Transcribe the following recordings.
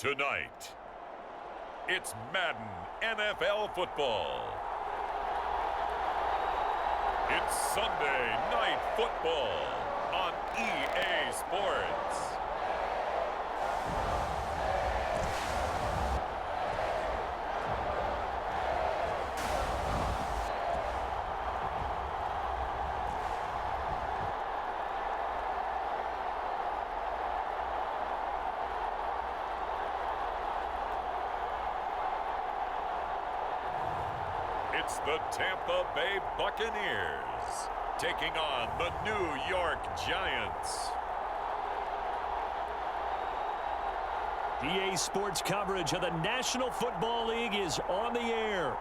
Tonight, it's Madden NFL football. It's Sunday Night Football on EA Sports. It's the Tampa Bay Buccaneers taking on the New York Giants. EA Sports coverage of the National Football League is on the air.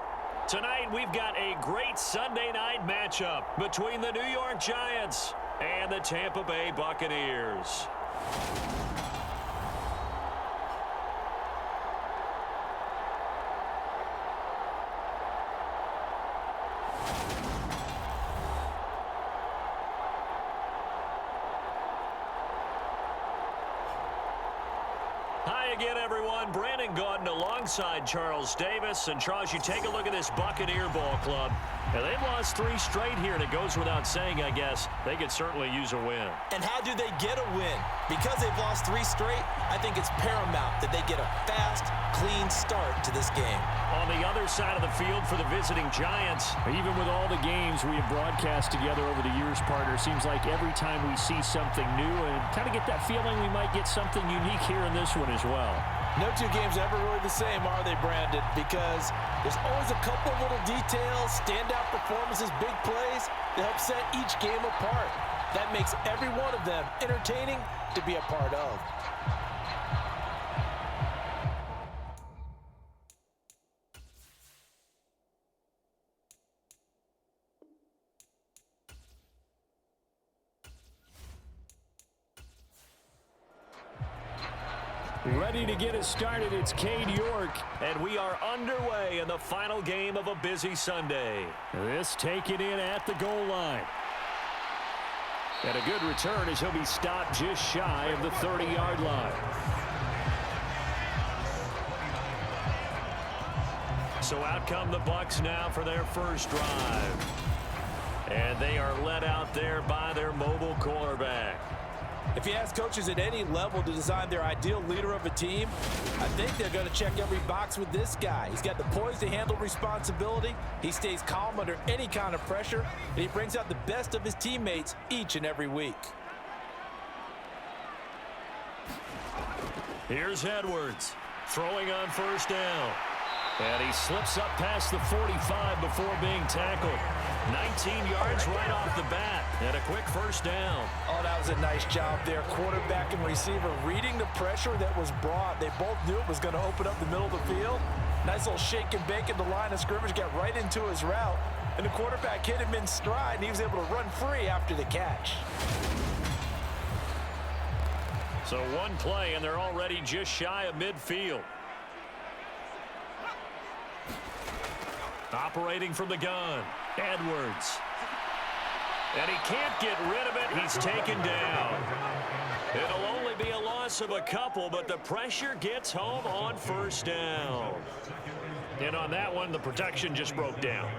Tonight, we've got a great Sunday night matchup between the New York Giants and the Tampa Bay Buccaneers. Hi again, everyone. Brandon Gaudin alongside Charles Davis. And Charles, you take a look at this Buccaneer ball club. And they've lost 3 straight here, and it goes without saying, I guess, they could certainly use a win. And how do they get a win? Because they've lost 3 straight, I think it's paramount that they get a fast, clean start to this game. On the other side of the field for the visiting Giants, even with all the games we have broadcast together over the years, partner, seems like every time we see something new and kind of get that feeling we might get something unique here in this one as well. No 2 games are ever really the same, are they, Brandon? Because there's always a couple of little details, standout performances, big plays that help set each game apart. That makes every one of them entertaining to be a part of. Ready to get us started, it's Cade York. And we are underway in the final game of a busy Sunday. This taken in at the goal line. And a good return as he'll be stopped just shy of the 30-yard line. So out come the Bucs now for their first drive. And they are led out there by their mobile quarterback. If you ask coaches at any level to design their ideal leader of a team, I think they're going to check every box with this guy. He's got the poise to handle responsibility. He stays calm under any kind of pressure, and he brings out the best of his teammates each and every week. Here's Edwards throwing on first down. And he slips up past the 45 before being tackled. 19 yards right off the bat, and a quick first down. Oh, that was a nice job there. Quarterback and receiver reading the pressure that was brought. They both knew it was going to open up the middle of the field. Nice little shake and bake at the line of scrimmage, got right into his route. And the quarterback hit him in stride, and he was able to run free after the catch. So one play, and they're already just shy of midfield. Operating from the gun, Edwards. And he can't get rid of it. He's taken down. It'll only be a loss of a couple, but the pressure gets home on first down. And on that one, the protection just broke down.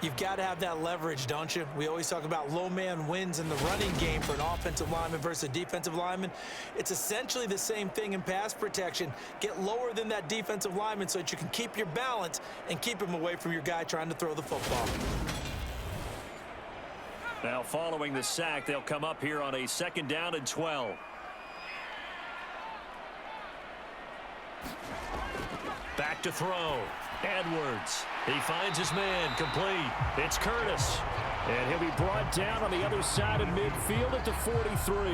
You've got to have that leverage, don't you? We always talk about low man wins in the running game for an offensive lineman versus a defensive lineman. It's essentially the same thing in pass protection. Get lower than that defensive lineman so that you can keep your balance and keep him away from your guy trying to throw the football. Now following the sack, they'll come up here on a 2nd down and 12. Back to throw. Edwards. He finds his man, complete. It's Curtis. And he'll be brought down on the other side of midfield at the 43.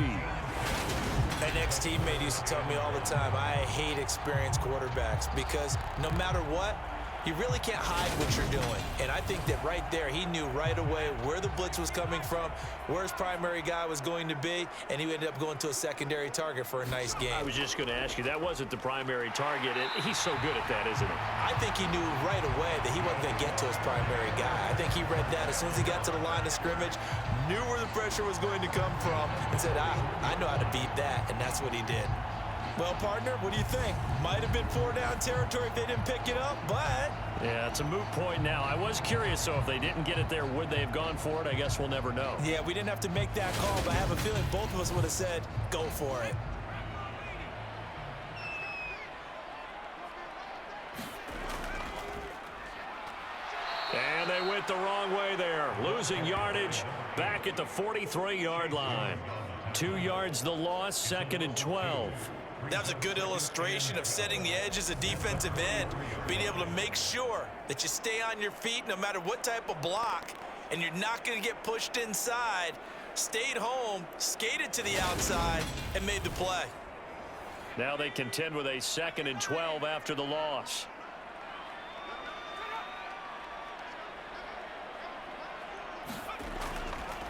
An ex-teammate used to tell me all the time, I hate experienced quarterbacks because no matter what, you really can't hide what you're doing. And I think that right there, he knew right away where the blitz was coming from, where his primary guy was going to be, and he ended up going to a secondary target for a nice game. I was just going to ask you, that wasn't the primary target. He's so good at that, isn't he? I think he knew right away that he wasn't going to get to his primary guy. I think he read that as soon as he got to the line of scrimmage, knew where the pressure was going to come from, and said, I know how to beat that, and that's what he did. Well, partner, what do you think? Might have been 4-down territory if they didn't pick it up, but... Yeah, it's a moot point now. I was curious, so if they didn't get it there, would they have gone for it? I guess we'll never know. Yeah, we didn't have to make that call, but I have a feeling both of us would have said, go for it. And they went the wrong way there. Losing yardage back at the 43-yard line. 2 yards the loss, 2nd and 12. That was a good illustration of setting the edge as a defensive end, being able to make sure that you stay on your feet no matter what type of block, and you're not going to get pushed inside. Stayed home, skated to the outside, and made the play. Now they contend with a 2nd and 12 after the loss.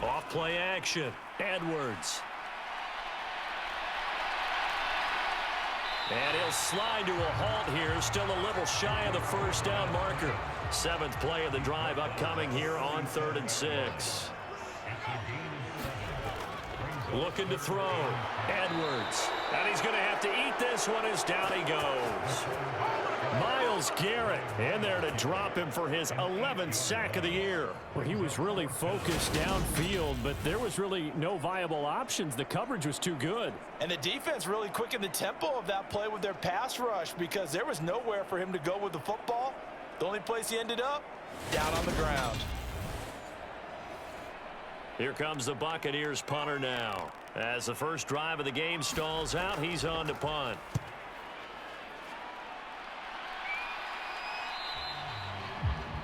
Off play action. Edwards. And he'll slide to a halt here. Still a little shy of the first down marker. 7th play of the drive upcoming here on 3rd and 6. Looking to throw. Edwards. And he's going to have to eat this one as down he goes. Myles Garrett in there to drop him for his 11th sack of the year. Well, he was really focused downfield, but there was really no viable options. The coverage was too good. And the defense really quickened the tempo of that play with their pass rush because there was nowhere for him to go with the football. The only place he ended up, down on the ground. Here comes the Buccaneers punter now. As the first drive of the game stalls out, he's on to punt.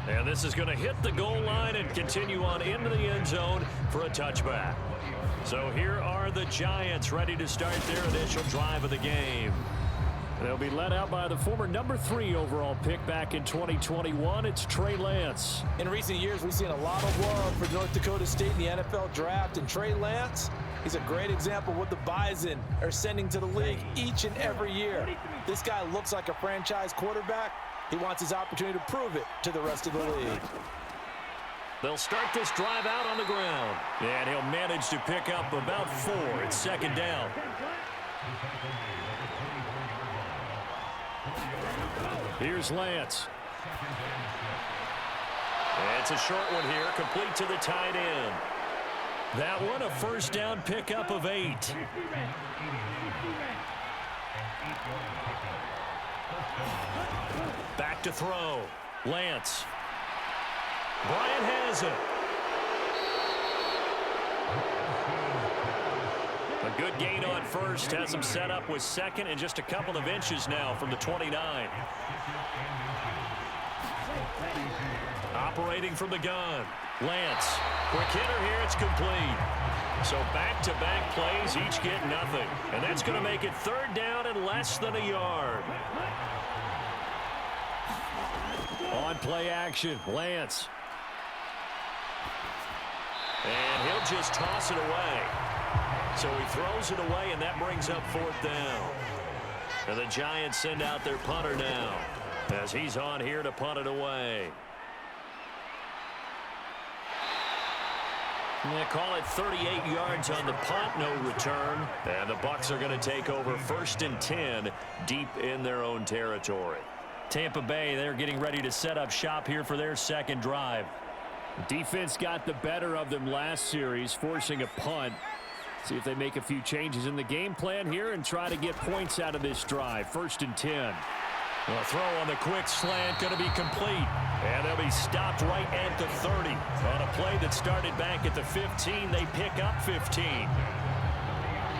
And this is going to hit the goal line and continue on into the end zone for a touchback. So here are the Giants ready to start their initial drive of the game. They'll be led out by the former number 3 overall pick back in 2021. It's Trey Lance. In recent years, we've seen a lot of love for North Dakota State in the NFL draft. And Trey Lance, he's a great example of what the Bison are sending to the league each and every year. This guy looks like a franchise quarterback. He wants his opportunity to prove it to the rest of the league. They'll start this drive out on the ground. And he'll manage to pick up about 4. It's 2nd down. Here's Lance. It's a short one here, complete to the tight end. That one a first down pickup of 8. Back to throw. Lance. Bryant has it. A good gain on first. Has him set up with 2nd and just a couple of inches now from the 29. Operating from the gun. Lance. Quick hitter here. It's complete. So back-to-back plays, each get nothing. And that's going to make it 3rd down and less than a yard. On play action, Lance. And he'll just toss it away. So he throws it away, and that brings up 4th down. And the Giants send out their punter now as he's on here to punt it away. They call it 38 yards on the punt, no return. And the Bucs are going to take over 1st and 10 deep in their own territory. Tampa Bay, they're getting ready to set up shop here for their 2nd drive. Defense got the better of them last series, forcing a punt. See if they make a few changes in the game plan here and try to get points out of this drive. 1st and 10. A throw on the quick slant going to be complete. And they'll be stopped right at the 30. On a play that started back at the 15, they pick up 15.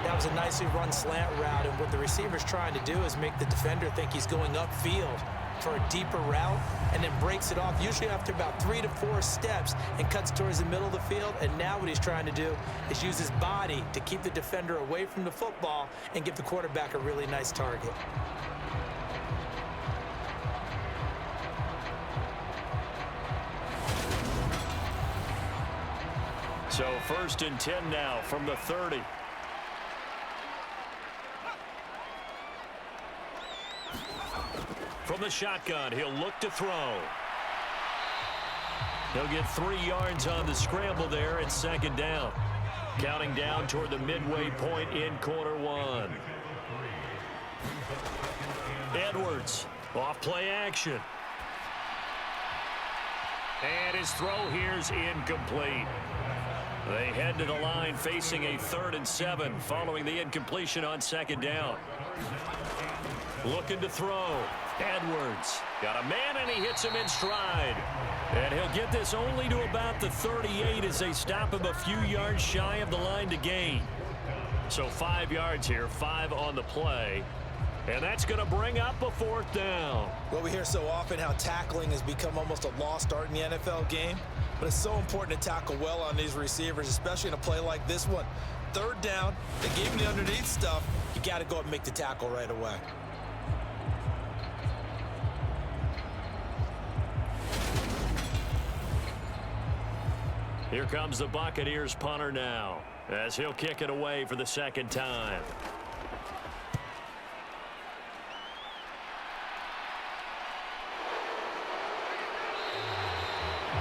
That was a nicely run slant route, and what the receiver's trying to do is make the defender think he's going upfield for a deeper route, and then breaks it off, usually after about 3 to 4 steps, and cuts towards the middle of the field. And now what he's trying to do is use his body to keep the defender away from the football and give the quarterback a really nice target. So 1st and 10 now from the 30. From the shotgun, he'll look to throw. He'll get 3 yards on the scramble there at 2nd down. Counting down toward the midway point in quarter 1. Edwards. Off play action. And his throw here's incomplete. They head to the line facing a 3rd and 7 following the incompletion on 2nd down. Looking to throw. Edwards got a man, and he hits him in stride. And he'll get this only to about the 38 as they stop him a few yards shy of the line to gain. So 5 yards here, 5 on the play. And that's going to bring up a 4th down. Well, we hear so often how tackling has become almost a lost art in the NFL game. But it's so important to tackle well on these receivers, especially in a play like this one. 3rd down, they gave him the underneath stuff. You got to go and make the tackle right away. Here comes the Buccaneers punter now, as he'll kick it away for the 2nd time.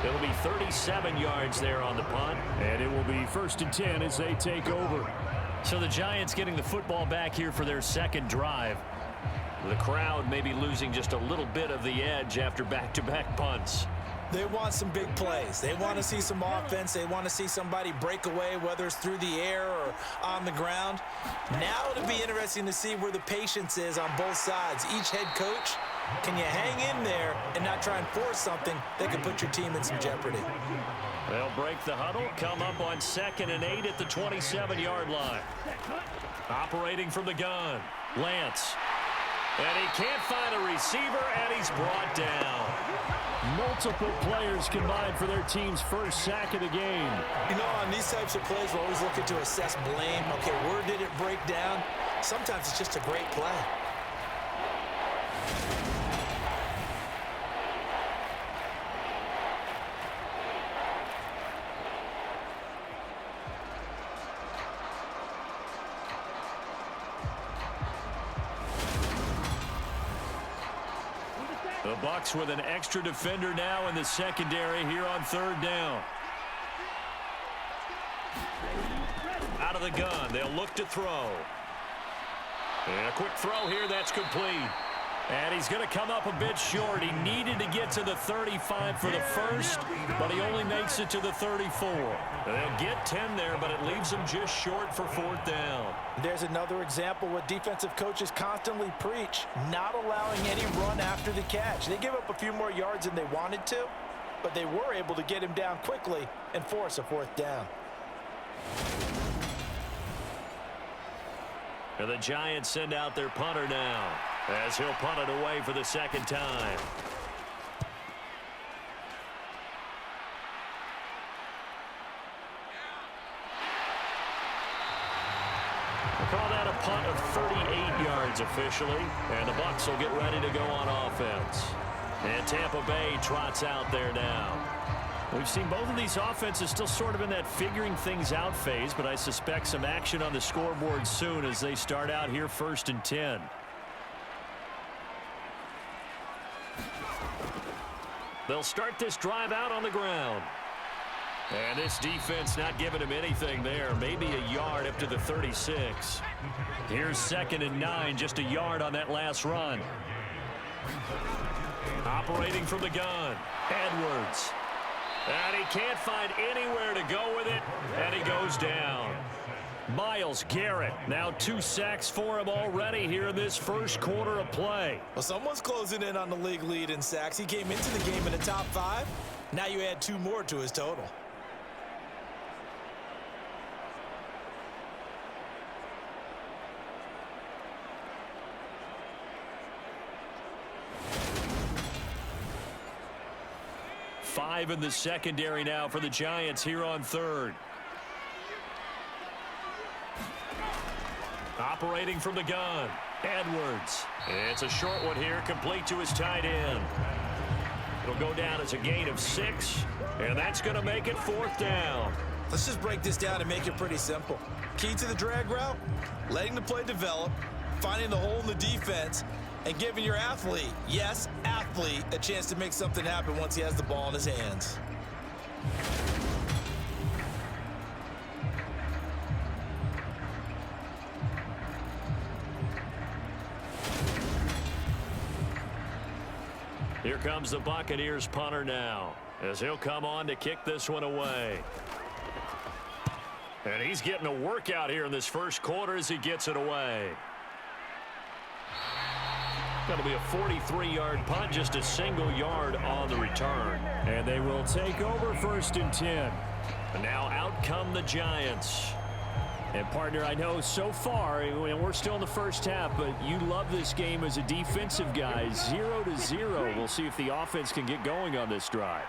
It'll be 37 yards there on the punt. And it will be 1st and 10 as they take over. So the Giants getting the football back here for their 2nd drive. The crowd may be losing just a little bit of the edge after back-to-back punts. They want some big plays. They want to see some offense. They want to see somebody break away, whether it's through the air or on the ground. Now it'll be interesting to see where the patience is on both sides. Each head coach, can you hang in there and not try and force something that could put your team in some jeopardy? They'll break the huddle, come up on 2nd and 8 at the 27-yard line. Operating from the gun, Lance. And he can't find a receiver, and he's brought down. Multiple players combined for their team's 1st sack of the game. You know, on these types of plays, we're always looking to assess blame. Okay, where did it break down? Sometimes it's just a great play. The Bucs with an extra defender now in the secondary here on 3rd down. Out of the gun, they'll look to throw. And a quick throw here, that's complete. And he's going to come up a bit short. He needed to get to the 35 for the first, but he only makes it to the 34. They'll get 10 there, but it leaves him just short for 4th down. There's another example what defensive coaches constantly preach, not allowing any run after the catch. They give up a few more yards than they wanted to, but they were able to get him down quickly and force a 4th down. And the Giants send out their punter now, as he'll punt it away for the 2nd time. We'll call that a punt of 38 yards officially, and the Bucs will get ready to go on offense. And Tampa Bay trots out there now. We've seen both of these offenses still sort of in that figuring things out phase, but I suspect some action on the scoreboard soon as they start out here 1st and 10. They'll start this drive out on the ground. And this defense not giving him anything there. Maybe a yard up to the 36. Here's 2nd and 9, just a yard on that last run. Operating from the gun, Edwards. And he can't find anywhere to go with it, and he goes down. Myles Garrett, now 2 sacks for him already here in this 1st quarter of play. Well, someone's closing in on the league lead in sacks. He came into the game in the top 5. Now you add 2 more to his total. Five in the secondary now for the Giants here on 3rd. Operating from the gun, Edwards. It's a short one here, complete to his tight end. It'll go down as a gain of 6, and that's going to make it 4th down. Let's just break this down and make it pretty simple. Key to the drag route, letting the play develop, finding the hole in the defense, and giving your athlete, yes, athlete, a chance to make something happen once he has the ball in his hands. Here comes the Buccaneers punter now, as he'll come on to kick this one away. And he's getting a workout here in this first quarter as he gets it away. Going to be a 43-yard punt, just a single yard on the return. And they will take over 1st and 10. And now out come the Giants. And, partner, I know so far, and we're still in the first half, but you love this game as a defensive guy. 0-0. We'll see if the offense can get going on this drive.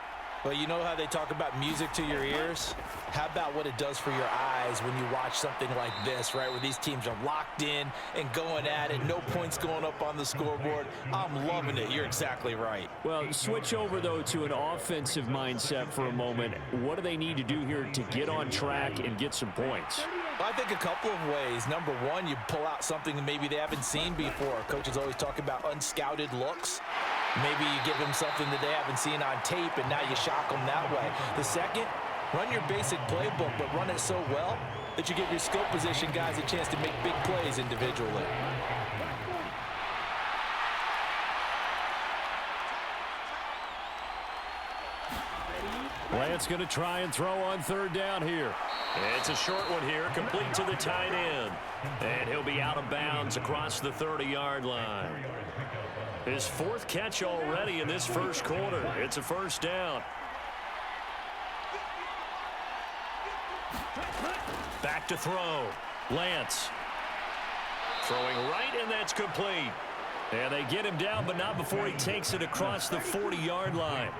Well, you know how they talk about music to your ears? How about what it does for your eyes when you watch something like this, right, where these teams are locked in and going at it, no points going up on the scoreboard? I'm loving it. You're exactly right. Well, switch over, though, to an offensive mindset for a moment. What do they need to do here to get on track and get some points? I think a couple of ways. Number one, you pull out something that maybe they haven't seen before. Coaches always talk about unscouted looks. Maybe you give them something that they haven't seen on tape, and now you shock them that way. The second, run your basic playbook, but run it so well that you give your skill position guys a chance to make big plays individually. Lance going to try and throw on 3rd down here. It's a short one here, complete to the tight end. And he'll be out of bounds across the 30-yard line. His 4th catch already in this first quarter. It's a 1st down. Back to throw. Lance. Throwing right, and that's complete. And they get him down, but not before he takes it across the 40-yard line.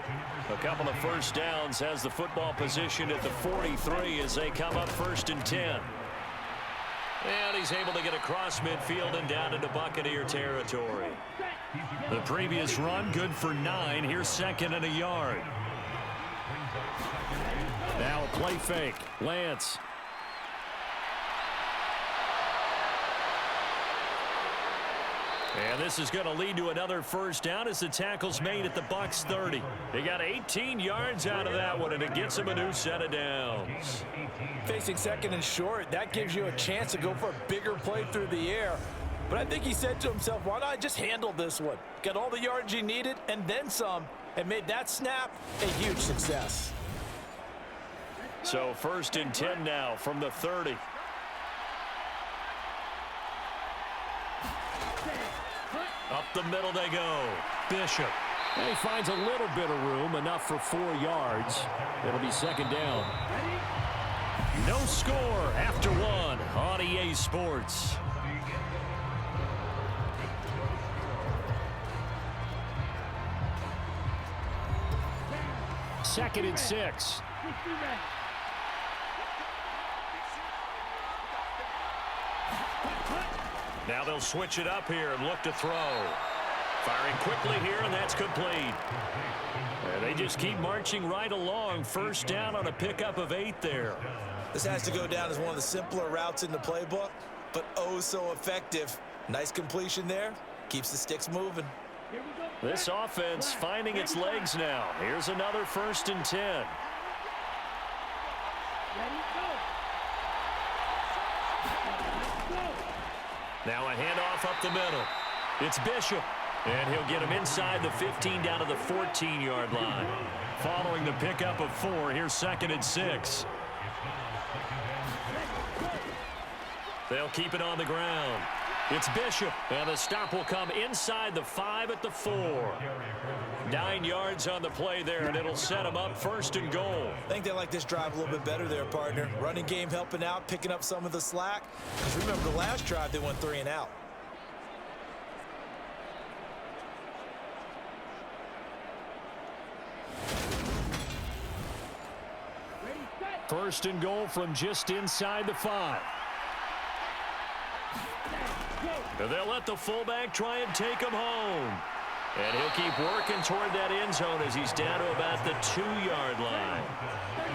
A couple of 1st downs has the football position at the 43 as they come up 1st and 10. And he's able to get across midfield and down into Buccaneer territory. The previous run, good for 9. Here's 2nd and a yard. Now a play fake. Lance. And this is going to lead to another 1st down as the tackle's made at the Bucs 30. They got 18 yards out of that one, and it gets them a new set of downs. Facing 2nd and short, that gives you a chance to go for a bigger play through the air. But I think he said to himself, why not just handle this one? Got all the yards you needed and then some, and made that snap a huge success. So 1st and 10 now from the 30. Up the middle they go. Bishop. And he finds a little bit of room, enough for 4 yards. It'll be 2nd down. No score after 1 on EA Sports. Second and 6. Now they'll switch it up here and look to throw. Firing quickly here, and that's complete. And they just keep marching right along. 1st down on a pickup of 8 there. This has to go down as one of the simpler routes in the playbook, but oh so effective. Nice completion there. Keeps the sticks moving. This offense finding its legs now. Here's another 1st and 10. Now a handoff up the middle. It's Bishop. And he'll get him inside the 15 down to the 14-yard line. Following the pickup of 4, here's 2nd and 6. They'll keep it on the ground. It's Bishop. And the stop will come inside the 5 at the 4. 9 yards on the play there, and it'll set them up 1st and goal. I think they like this drive a little bit better there, partner. Running game helping out, picking up some of the slack. Because remember, the last drive they went 3 and out. First and goal from just inside the 5. And they'll let the fullback try and take him home. And he'll keep working toward that end zone as he's down to about the 2-yard line.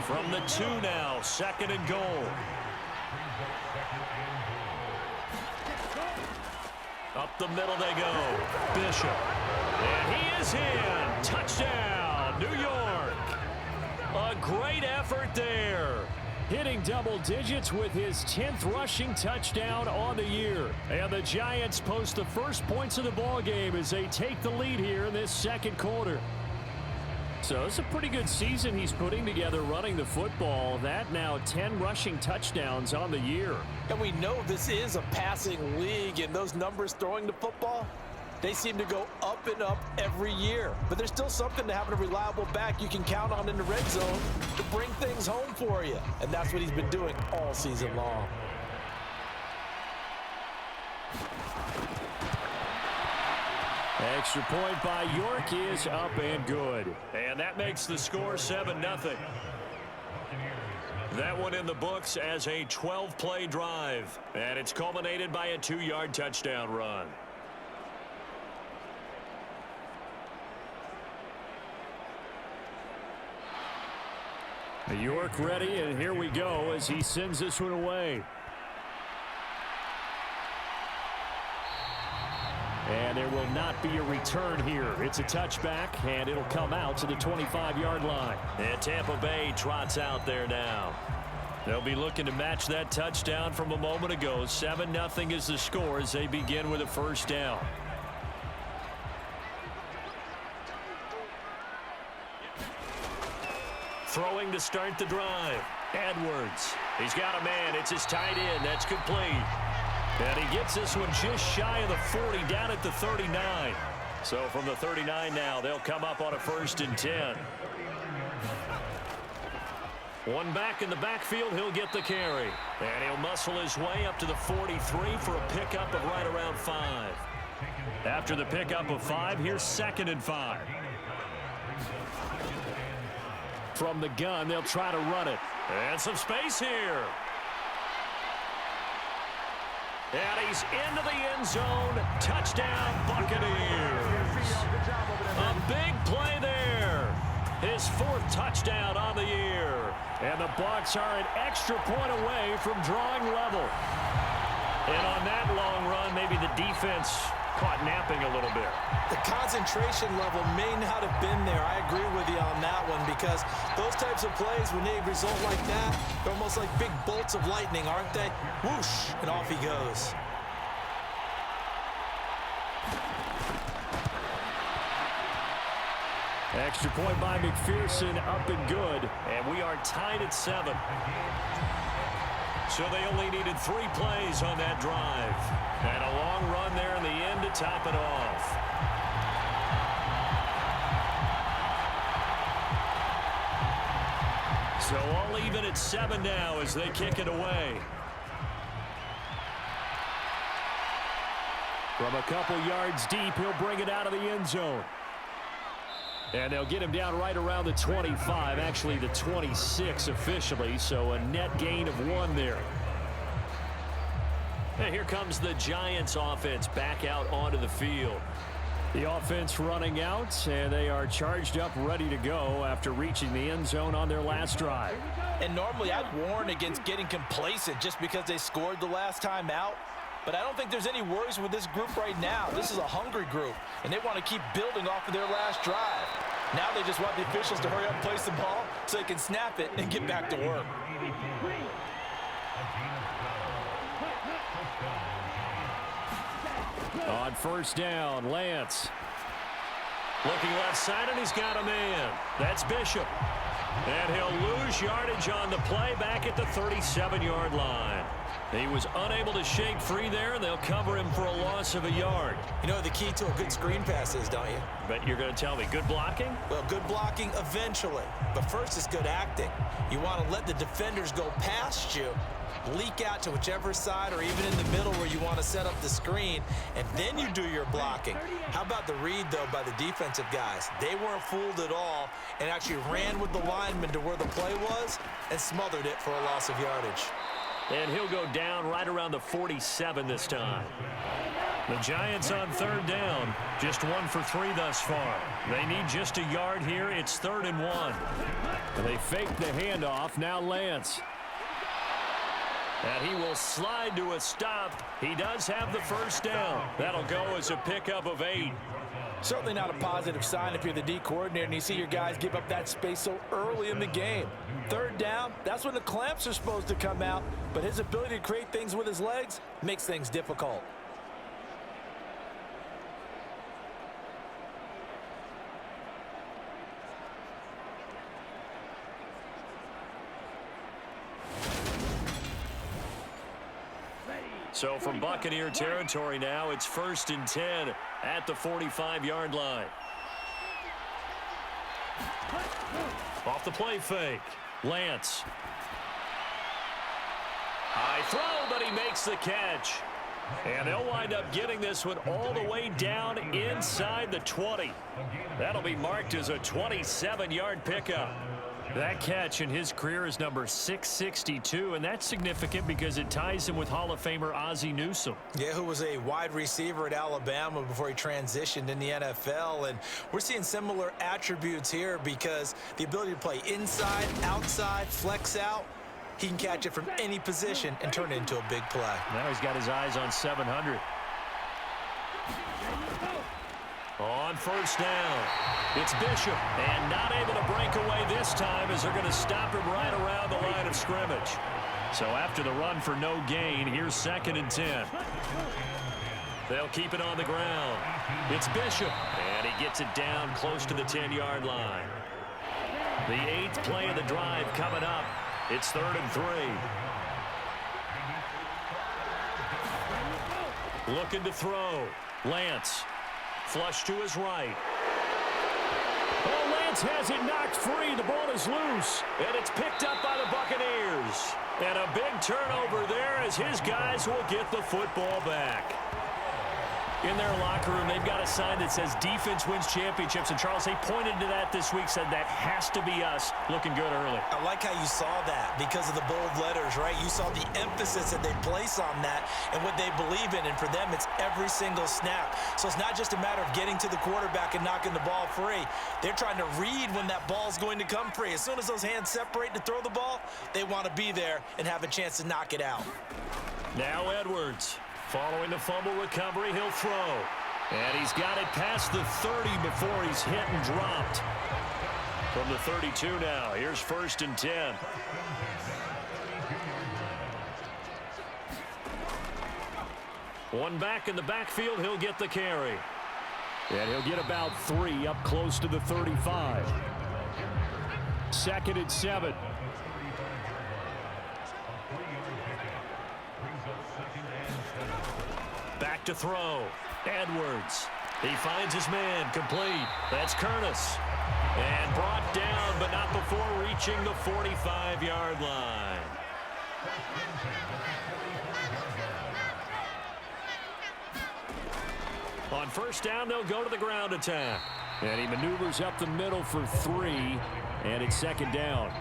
From the 2 now, 2nd and goal. Up the middle they go. Bishop. And he is in. Touchdown, New York. A great effort there. hitting double digits with his 10th rushing touchdown on the year. And the Giants post the first points of the ball game as they take the lead here in this second quarter. So it's a pretty good season he's putting together running the football. That now 10 rushing touchdowns on the year. And we know this is a passing league, and those numbers throwing the football, they seem to go up and up every year. But there's still something to having a reliable back you can count on in the red zone to bring things home for you. And that's what he's been doing all season long. Extra point by York is up and good. And that makes the score 7-0. That one in the books as a 12-play drive. And it's culminated by a 2-yard touchdown run. York ready, and here we go as he sends this one away. And there will not be a return here. It's a touchback, and it'll come out to the 25-yard line. And Tampa Bay trots out there now. They'll be looking to match that touchdown from a moment ago. 7-0 is the score as they begin with a first down. Throwing to start the drive. Edwards. He's got a man. It's his tight end. That's complete. And he gets this one just shy of the 40 down at the 39. So from the 39 now, they'll come up on a 1st and 10. One back in the backfield, he'll get the carry. And he'll muscle his way up to the 43 for a pickup of right around 5. After the pickup of 5, here's 2nd and 5. From the gun, they'll try to run it. And some space here. And he's into the end zone. Touchdown, Buccaneers. A big play there. His 4th touchdown on the year. And the Bucs are an extra point away from drawing level. And on that long run, maybe the defense caught napping a little bit. The concentration level may not have been there. I agree with you on that one, because those types of plays, when they result like that, they're almost like big bolts of lightning, aren't they? Whoosh, and off he goes. Extra point by McPherson, up and good. And we are tied at 7. So they only needed 3 plays on that drive. And a long run there in the end to top it off. So all even at 7 now as they kick it away. From a couple yards deep, he'll bring it out of the end zone. And they'll get him down right around the 25, actually the 26 officially, so a net gain of 1 there. And here comes the Giants offense back out onto the field. The offense running out, and they are charged up, ready to go after reaching the end zone on their last drive. And normally I'd warn against getting complacent just because they scored the last time out. But I don't think there's any worries with this group right now. This is a hungry group, and they want to keep building off of their last drive. Now they just want the officials to hurry up and place the ball so they can snap it and get back to work. On 1st down, Lance. Looking left side, and he's got a man. That's Bishop. And he'll lose yardage on the play back at the 37-yard line. He was unable to shake free there, and they'll cover him for a loss of a yard. You know what the key to a good screen pass is, don't you? But you're going to tell me, good blocking? Well, good blocking eventually. But first is good acting. You want to let the defenders go past you, leak out to whichever side or even in the middle where you want to set up the screen, and then you do your blocking. How about the read, though, by the defensive guys? They weren't fooled at all and actually ran with the lineman to where the play was and smothered it for a loss of yardage. And he'll go down right around the 47 this time. The Giants on 3rd down. Just 1 for 3 thus far. They need just a yard here. It's 3rd and 1. And they fake the handoff. Now Lance. And he will slide to a stop. He does have the 1st down. That'll go as a pickup of 8. Certainly not a positive sign if you're the D coordinator and you see your guys give up that space so early in the game. Third down, that's when the clamps are supposed to come out, but his ability to create things with his legs makes things difficult. So from Buccaneer territory now, it's 1st and 10 at the 45-yard line. Off the play fake. Lance. High throw, but he makes the catch. And they'll wind up getting this one all the way down inside the 20. That'll be marked as a 27-yard pickup. That catch in his career is number 662, and that's significant because it ties him with Hall of Famer Ozzie Newsome. Yeah, who was a wide receiver at Alabama before he transitioned in the NFL. And we're seeing similar attributes here because the ability to play inside, outside, flex out, he can catch it from any position and turn it into a big play. Now he's got his eyes on 700. On 1st down, it's Bishop, and not able to break away this time as they're going to stop him right around the line of scrimmage. So after the run for no gain, here's 2nd and 10. They'll keep it on the ground. It's Bishop, and he gets it down close to the 10-yard line. The 8th play of the drive coming up. It's 3rd and 3. Looking to throw. Lance. Flush to his right. Oh, Lance has it knocked free. The ball is loose, and it's picked up by the Buccaneers. And a big turnover there as his guys will get the football back. In their locker room, they've got a sign that says defense wins championships. And, Charles, they pointed to that this week, said that has to be us. Looking good early. I like how you saw that because of the bold letters, right? You saw the emphasis that they place on that and what they believe in. And for them, it's every single snap. So it's not just a matter of getting to the quarterback and knocking the ball free. They're trying to read when that ball's going to come free. As soon as those hands separate to throw the ball, they want to be there and have a chance to knock it out. Now Edwards. Following the fumble recovery, he'll throw. And he's got it past the 30 before he's hit and dropped. From the 32 now, here's 1st and 10. One back in the backfield, he'll get the carry. And he'll get about 3 up close to the 35. 2nd and 7. Back to throw. Edwards. He finds his man. Complete. That's Curtis. And brought down, but not before reaching the 45-yard line. On 1st down, they'll go to the ground attack. And he maneuvers up the middle for 3, and it's 2nd down.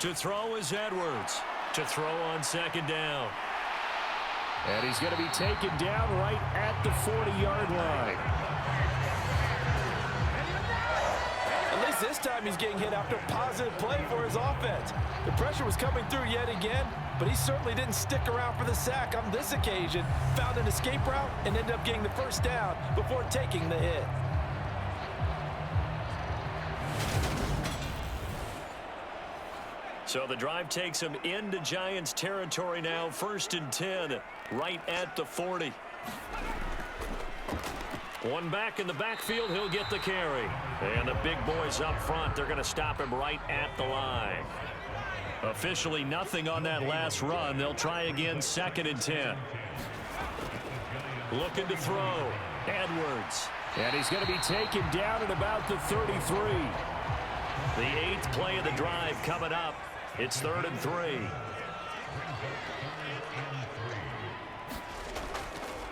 To throw is Edwards. To throw on 2nd down. And he's going to be taken down right at the 40-yard line. At least this time he's getting hit after a positive play for his offense. The pressure was coming through yet again, but he certainly didn't stick around for the sack on this occasion. Found an escape route and ended up getting the 1st down before taking the hit. So the drive takes him into Giants territory now. 1st and 10, right at the 40. One back in the backfield, he'll get the carry. And the big boys up front, they're going to stop him right at the line. Officially nothing on that last run. They'll try again, 2nd and 10. Looking to throw. Edwards. And he's going to be taken down at about the 33. The 8th play of the drive coming up. It's 3rd and 3.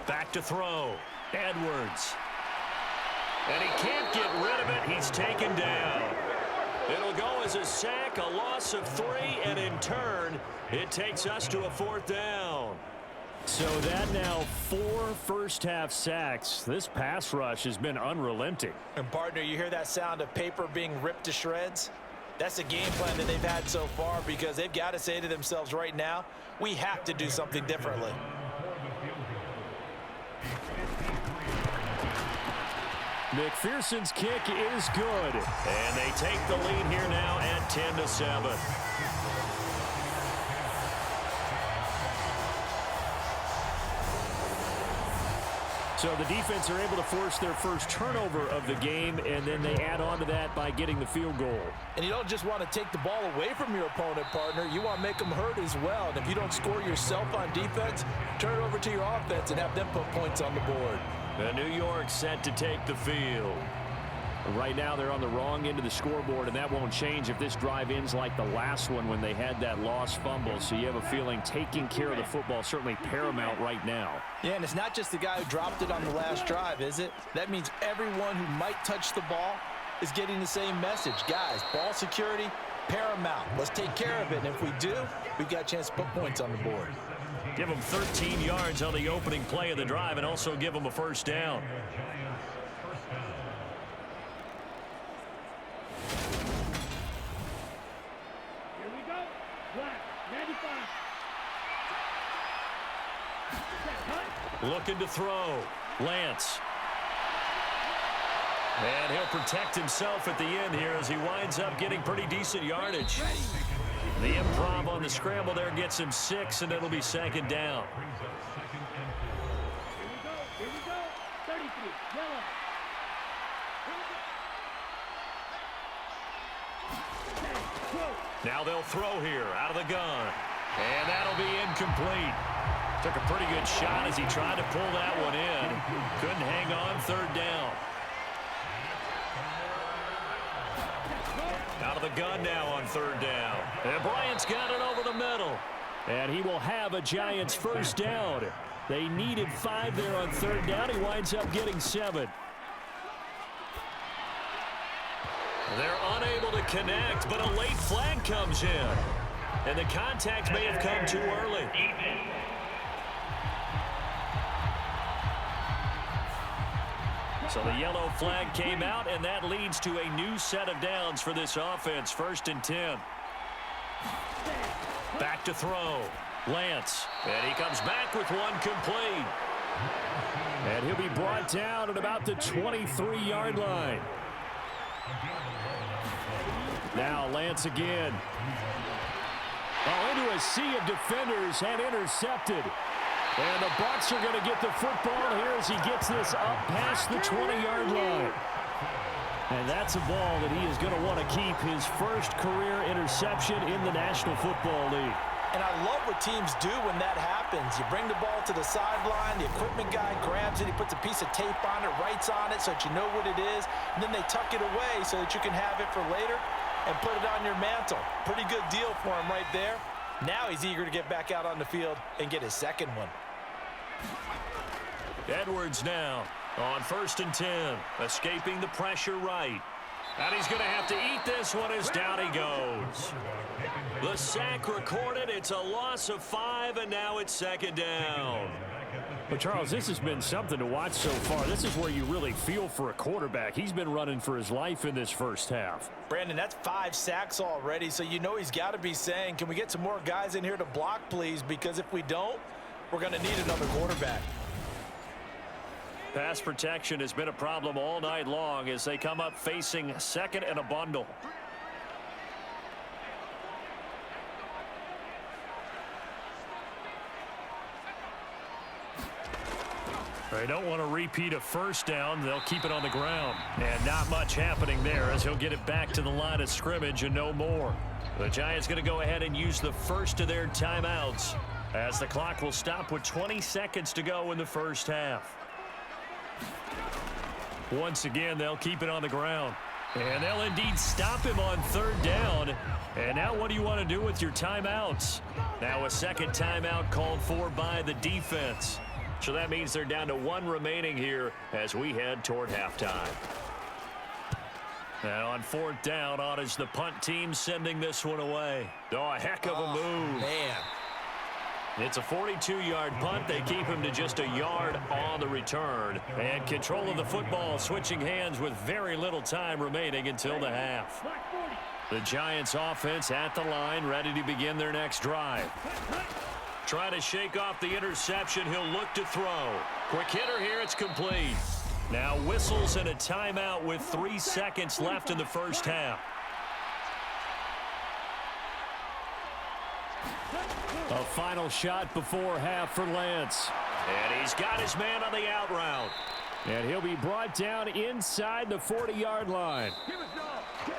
Back to throw. Edwards. And he can't get rid of it. He's taken down. It'll go as a sack, a loss of 3, and in turn, it takes us to a 4th down. So that now 4 first-half sacks. This pass rush has been unrelenting. And, partner, you hear that sound of paper being ripped to shreds? That's a game plan that they've had so far because they've got to say to themselves right now, we have to do something differently. McPherson's kick is good. And they take the lead here now at 10-7. So the defense are able to force their first turnover of the game, and then they add on to that by getting the field goal. And you don't just want to take the ball away from your opponent, partner. You want to make them hurt as well. And if you don't score yourself on defense, turn it over to your offense and have them put points on the board. And New York set to take the field. Right now they're on the wrong end of the scoreboard, and that won't change if this drive ends like the last one when they had that lost fumble. So you have a feeling taking care of the football certainly paramount right now. Yeah, and it's not just the guy who dropped it on the last drive, is it? That means everyone who might touch the ball is getting the same message. Guys, ball security, paramount. Let's take care of it, and if we do, we've got a chance to put points on the board. Give them 13 yards on the opening play of the drive and also give them a first down. Looking to throw. Lance. And he'll protect himself at the end here as he winds up getting pretty decent yardage. The improv on the scramble there gets him 6, and it'll be second down. Here we go. 33, yellow. Now they'll throw here out of the gun. And that'll be incomplete. Took a pretty good shot as he tried to pull that one in. Couldn't hang on, third down. Out of the gun now on third down. And Bryant's got it over the middle. And he will have a Giants first down. They needed 5 there on third down. He winds up getting 7. They're unable to connect, but a late flag comes in. And the contact may have come too early. So the yellow flag came out, and that leads to a new set of downs for this offense. 1st and 10. Back to throw. Lance. And he comes back with one complete. And he'll be brought down at about the 23-yard line. Now Lance again. Oh, into a sea of defenders and intercepted. And the Bucs are going to get the football here as he gets this up past the 20-yard line. And that's a ball that he is going to want to keep, his first career interception in the National Football League. And I love what teams do when that happens. You bring the ball to the sideline, the equipment guy grabs it, he puts a piece of tape on it, writes on it so that you know what it is, and then they tuck it away so that you can have it for later and put it on your mantle. Pretty good deal for him right there. Now he's eager to get back out on the field and get his second one. Edwards now on 1st and 10, escaping the pressure right. And he's going to have to eat this one as down he goes. The sack recorded. It's a loss of 5, and now it's second down. But, Charles, this has been something to watch so far. This is where you really feel for a quarterback. He's been running for his life in this first half. Brandon, that's 5 sacks already, so you know he's got to be saying, can we get some more guys in here to block, please? Because if we don't, we're going to need another quarterback. Pass protection has been a problem all night long as they come up facing second and a bundle. They don't want to repeat a first down. They'll keep it on the ground. And not much happening there as he'll get it back to the line of scrimmage and no more. The Giants going to go ahead and use the first of their timeouts as the clock will stop with 20 seconds to go in the first half. Once again, they'll keep it on the ground. And they'll indeed stop him on third down. And now what do you want to do with your timeouts? Now a second timeout called for by the defense. So that means they're down to 1 remaining here as we head toward halftime. And on 4th down, on is the punt team sending this one away. Oh, a heck of a move. Man. It's a 42-yard punt. They keep him to just a yard on the return. And control of the football switching hands with very little time remaining until the half. The Giants offense at the line, ready to begin their next drive. Trying to shake off the interception. He'll look to throw. Quick hitter here. It's complete. Now whistles and a timeout with 3 seconds left in the first half. A final shot before half for Lance. And he's got his man on the out route. And he'll be brought down inside the 40-yard line.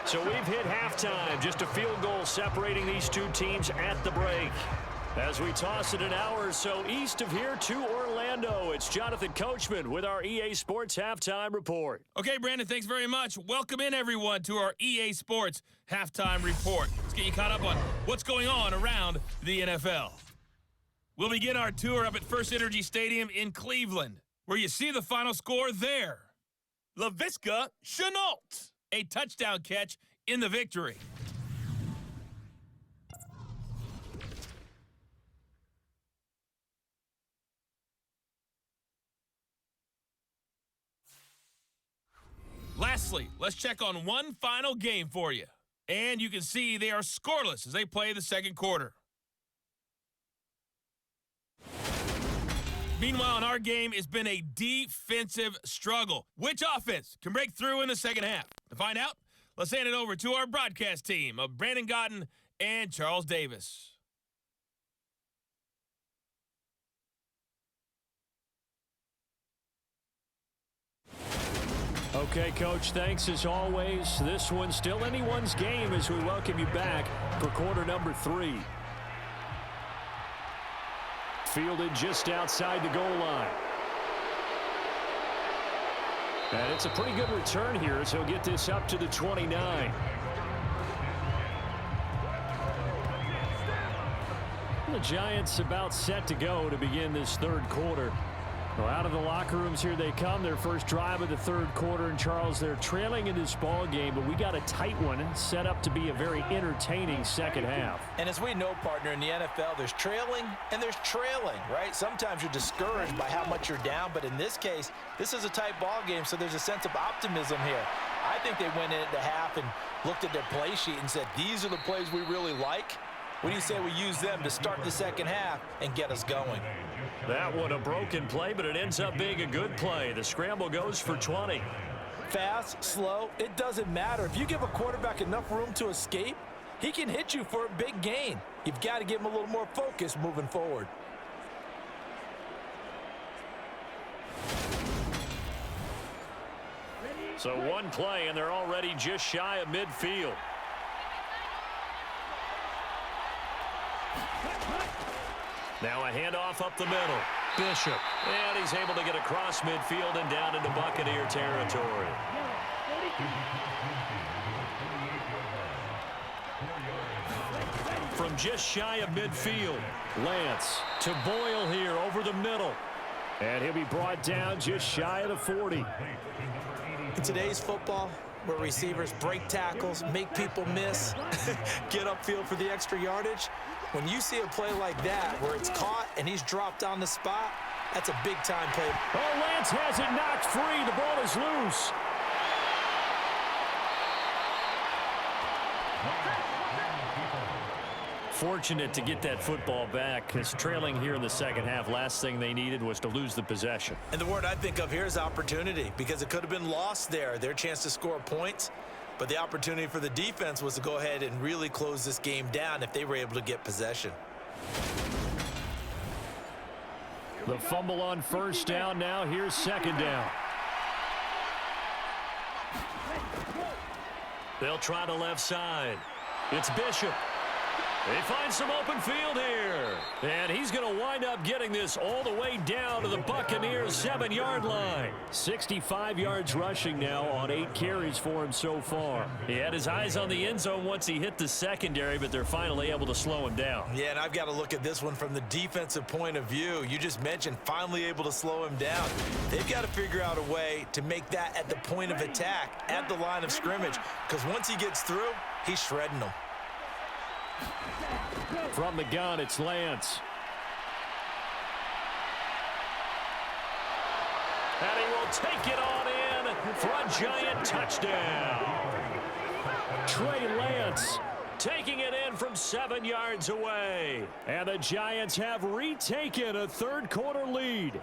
So we've hit halftime. Just a field goal separating these two teams at the break. As we toss it an hour or so east of here to Orlando, it's Jonathan Coachman with our EA Sports Halftime Report. Okay, Brandon, thanks very much. Welcome in, everyone, to our EA Sports Halftime Report. Let's get you caught up on what's going on around the NFL. We'll begin our tour up at First Energy Stadium in Cleveland, where you see the final score there. Laviska Shenault, a touchdown catch in the victory. Lastly, let's check on one final game for you. And you can see they are scoreless as they play the second quarter. Meanwhile, in our game, it's been a defensive struggle. Which offense can break through in the second half? To find out, let's hand it over to our broadcast team of Brandon Gotten and Charles Davis. Okay, Coach, thanks as always. This one's still anyone's game as we welcome you back for quarter number 3. Fielded just outside the goal line. And it's a pretty good return here as he'll get this up to the 29. The Giants about set to go to begin this third quarter. Well, out of the locker rooms here they come, their first drive of the third quarter. And, Charles, they're trailing in this ball game, but we got a tight one set up to be a very entertaining second half. And as we know, partner, in the NFL, there's trailing and there's trailing, right? Sometimes you're discouraged by how much you're down, but in this case, this is a tight ball game, so there's a sense of optimism here. I think they went into half and looked at their play sheet and said, these are the plays we really like. What do you say we use them to start the second half and get us going? That one a broken play, but it ends up being a good play. The scramble goes for 20. Fast, slow, it doesn't matter. If you give a quarterback enough room to escape, he can hit you for a big gain. You've got to give him a little more focus moving forward. So one play, and they're already just shy of midfield. Now a handoff up the middle. Bishop. And he's able to get across midfield and down into Buccaneer territory. From just shy of midfield, Lance to Boyle here over the middle. And he'll be brought down just shy of the 40. In today's football, where receivers break tackles, make people miss, get upfield for the extra yardage, when you see a play like that where it's caught and he's dropped on the spot, that's a big-time play. Oh, Lance has it knocked free. The ball is loose. Fortunate to get that football back, because trailing here in the second half, last thing they needed was to lose the possession. And the word I think of here is opportunity, because it could have been lost there, their chance to score points. But the opportunity for the defense was to go ahead and really close this game down if they were able to get possession. The fumble on first down. Now here's second down. They'll try the left side. It's Bishop. They find some open field here. And he's going to wind up getting this all the way down to the Buccaneers' 7-yard line. 65 yards rushing now on 8 carries for him so far. He had his eyes on the end zone once he hit the secondary, but they're finally able to slow him down. Yeah, and I've got to look at this one from the defensive point of view. You just mentioned finally able to slow him down. They've got to figure out a way to make that at the point of attack, at the line of scrimmage, because once he gets through, he's shredding them. From the gun, it's Lance. And he will take it on in for a giant touchdown. Trey Lance taking it in from 7 yards away. And the Giants have retaken a third-quarter lead.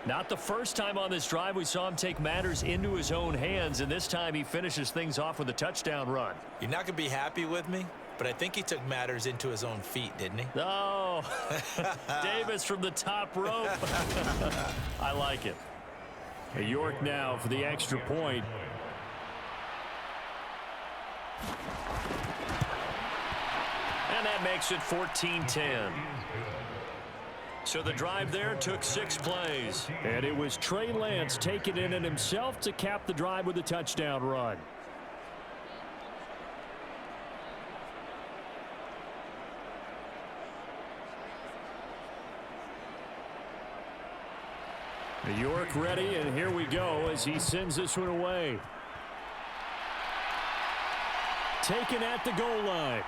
Not the first time on this drive we saw him take matters into his own hands, and this time he finishes things off with a touchdown run. You're not going to be happy with me, but I think he took matters into his own feet, didn't he? Oh, Davis from the top rope. I like it. York now for the extra point. And that makes it 14-10. So the drive there took 6 plays. And it was Trey Lance taking it in himself to cap the drive with a touchdown run. York ready, and here we go as he sends this one away. Taken at the goal line.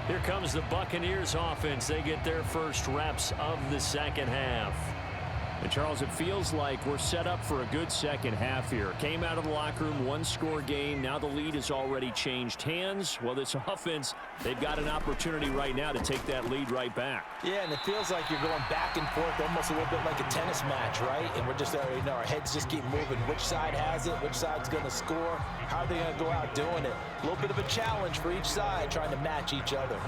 Here comes the Buccaneers offense. They get their first reps of the second half. And Charles, it feels like we're set up for a good second half here. Came out of the locker room, 1-score game. Now the lead has already changed hands. Well, this offense, they've got an opportunity right now to take that lead right back. Yeah, and it feels like you're going back and forth, almost a little bit like a tennis match, right? And we're just, our heads just keep moving. Which side has it? Which side's going to score? How are they going to go out doing it? A little bit of a challenge for each side, trying to match each other.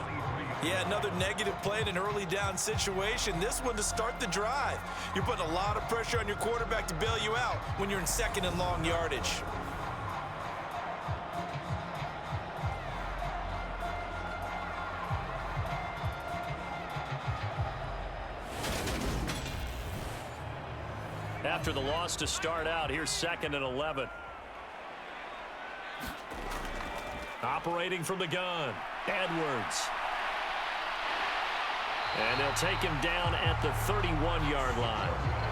Yeah, another negative play in an early down situation. This one to start the drive. You're putting a lot of pressure on your quarterback to bail you out when you're in second and long yardage. After the loss to start out, here's 2nd and 11. Operating from the gun, Edwards. And they'll take him down at the 31-yard line.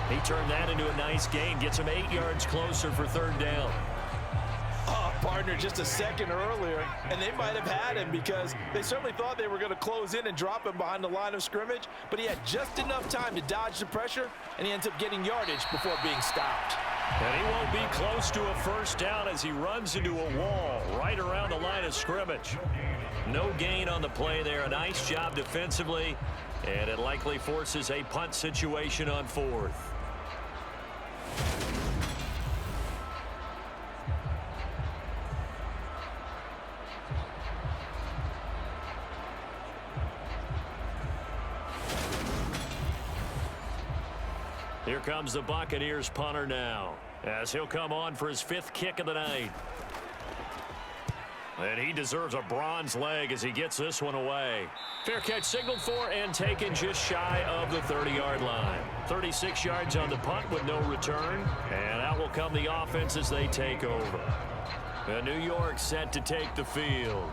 He turned that into a nice gain, gets him 8 yards closer for 3rd down. Oh, partner, just a second earlier, and they might have had him because they certainly thought they were going to close in and drop him behind the line of scrimmage, but he had just enough time to dodge the pressure, and he ends up getting yardage before being stopped. And he won't be close to a first down as he runs into a wall right around the line of scrimmage. No gain on the play there. A nice job defensively, and it likely forces a punt situation on 4th. Here comes the Buccaneers punter now, as he'll come on for his 5th kick of the night. And he deserves a bronze leg as he gets this one away. Fair catch signaled for and taken just shy of the 30-yard line. 36 yards on the punt with no return. And out will come the offense as they take over. And New York set to take the field.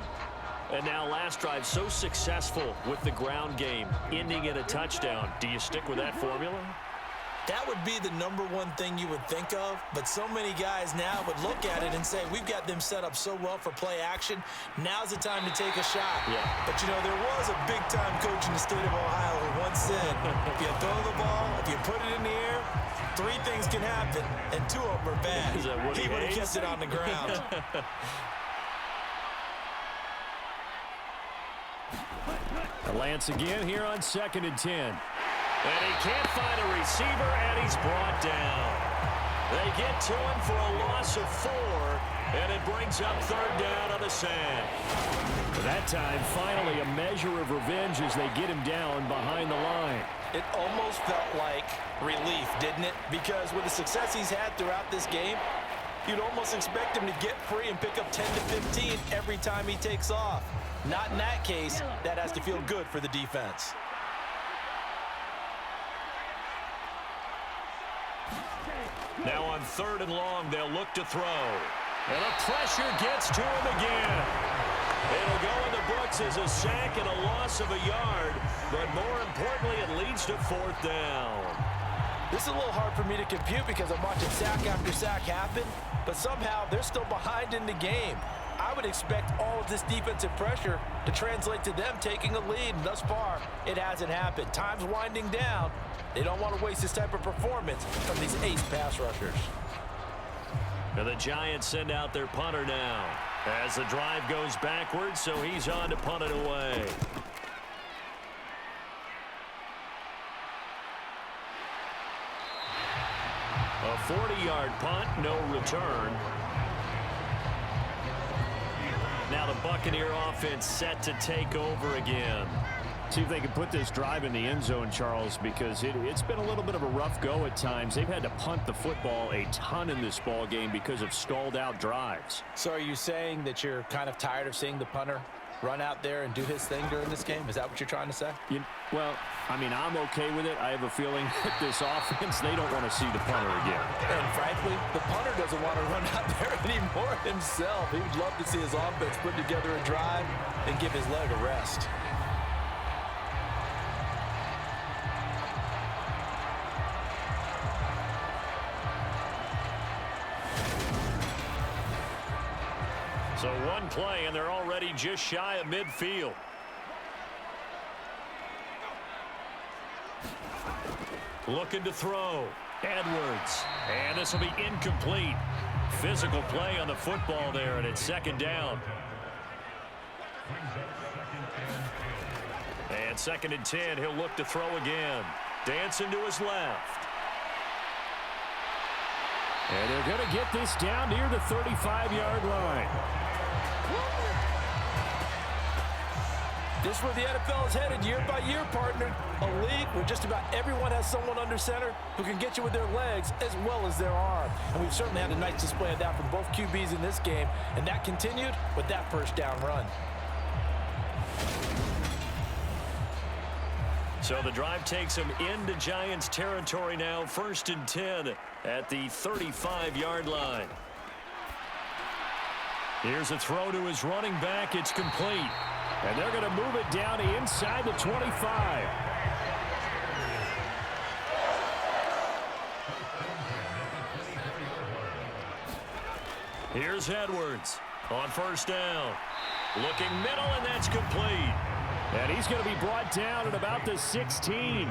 And now last drive so successful with the ground game, ending in a touchdown. Do you stick with that formula? That would be the #1 thing you would think of, but so many guys now would look at it and say, we've got them set up so well for play action, now's the time to take a shot. Yeah. But, you know, there was a big-time coach in the state of Ohio who once said, if you throw the ball, if you put it in the air, 3 things can happen, and 2 of them are bad. He would have kept it on the ground. Lance again here on 2nd and 10. And he can't find a receiver, and he's brought down. They get to him for a loss of 4, and it brings up 3rd down on the sack. That time, finally, a measure of revenge as they get him down behind the line. It almost felt like relief, didn't it? Because with the success he's had throughout this game, you'd almost expect him to get free and pick up 10 to 15 every time he takes off. Not in that case. That has to feel good for the defense. Now on 3rd and long, they'll look to throw. And the pressure gets to him again. It'll go in the books as a sack and a loss of a yard, but more importantly, it leads to 4th down. This is a little hard for me to compute because I'm watching sack after sack happen, but somehow they're still behind in the game. I would expect all of this defensive pressure to translate to them taking a lead. And thus far, it hasn't happened. Time's winding down. They don't want to waste this type of performance from these ace pass rushers. And the Giants send out their punter now as the drive goes backwards, so he's on to punt it away. A 40-yard punt, no return. Now the Buccaneer offense set to take over again. See if they can put this drive in the end zone, Charles, because it's been a little bit of a rough go at times. They've had to punt the football a ton in this ball game because of stalled out drives. So are you saying that you're kind of tired of seeing the punter run out there and do his thing during this game? Is that what you're trying to say? Well, I mean, I'm okay with it. I have a feeling that this offense, they don't want to see the punter again. And frankly, the punter doesn't want to run out there anymore himself. He would love to see his offense put together a drive and give his leg a rest. So one play, and they're already just shy of midfield. Looking to throw. Edwards. And this will be incomplete. Physical play on the football there, and it's second down. And 2nd and 10, he'll look to throw again. Dancing to his left. And they're going to get this down near the 35-yard line. This is where the NFL is headed year by year, partner. A league where just about everyone has someone under center who can get you with their legs as well as their arm. And we've certainly had a nice display of that from both QBs in this game. And that continued with that first down run. So the drive takes him into Giants territory now. 1st and 10 at the 35-yard line. Here's a throw to his running back. It's complete. And they're going to move it down inside the 25. Here's Edwards on 1st down. Looking middle, and that's complete. And he's going to be brought down at about the 16.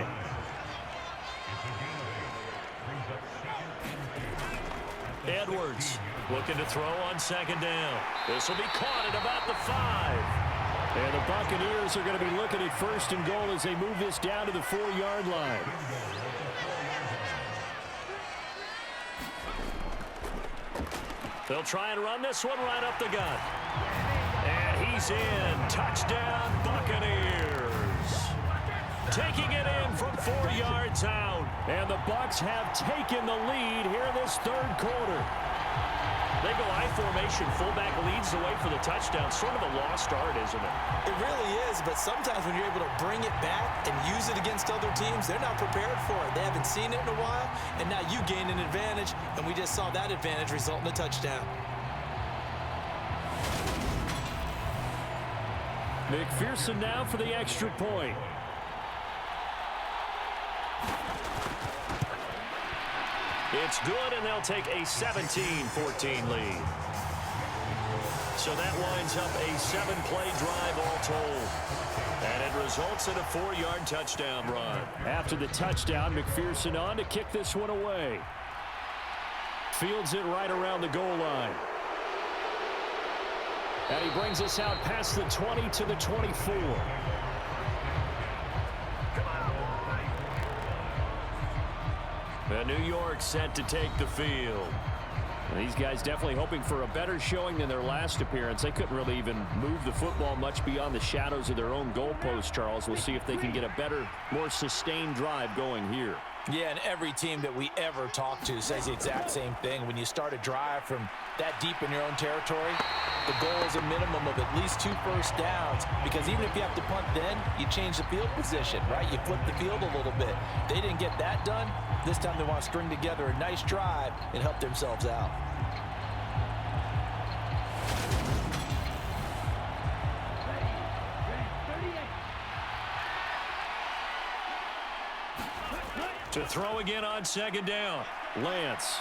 Edwards looking to throw on 2nd down. This will be caught at about the 5. And the Buccaneers are going to be looking at 1st and goal as they move this down to the 4-yard line. They'll try and run this one right up the gut. And he's in. Touchdown, Buccaneers. Taking it in from 4 yards out. And the Bucs have taken the lead here in this 3rd quarter. They go I formation. Fullback leads the way for the touchdown. Sort of a lost art, isn't it? It really is, but sometimes when you're able to bring it back and use it against other teams, they're not prepared for it. They haven't seen it in a while, and now you gain an advantage, and we just saw that advantage result in a touchdown. McPherson now for the extra point. It's good, and they'll take a 17-14 lead. So that winds up a 7-play drive all told. And it results in a 4-yard touchdown run. After the touchdown, McPherson on to kick this one away. Fields it right around the goal line. And he brings us out past the 20 to the 24. And New York set to take the field. These guys definitely hoping for a better showing than their last appearance. They couldn't really even move the football much beyond the shadows of their own goalpost, Charles. We'll see if they can get a better, more sustained drive going here. Yeah, and every team that we ever talk to says the exact same thing. When you start a drive from that deep in your own territory, the goal is a minimum of at least 2 first downs, because even if you have to punt then, you change the field position, right? You flip the field a little bit. They didn't get that done. This time they want to string together a nice drive and help themselves out. To throw again on 2nd down. Lance.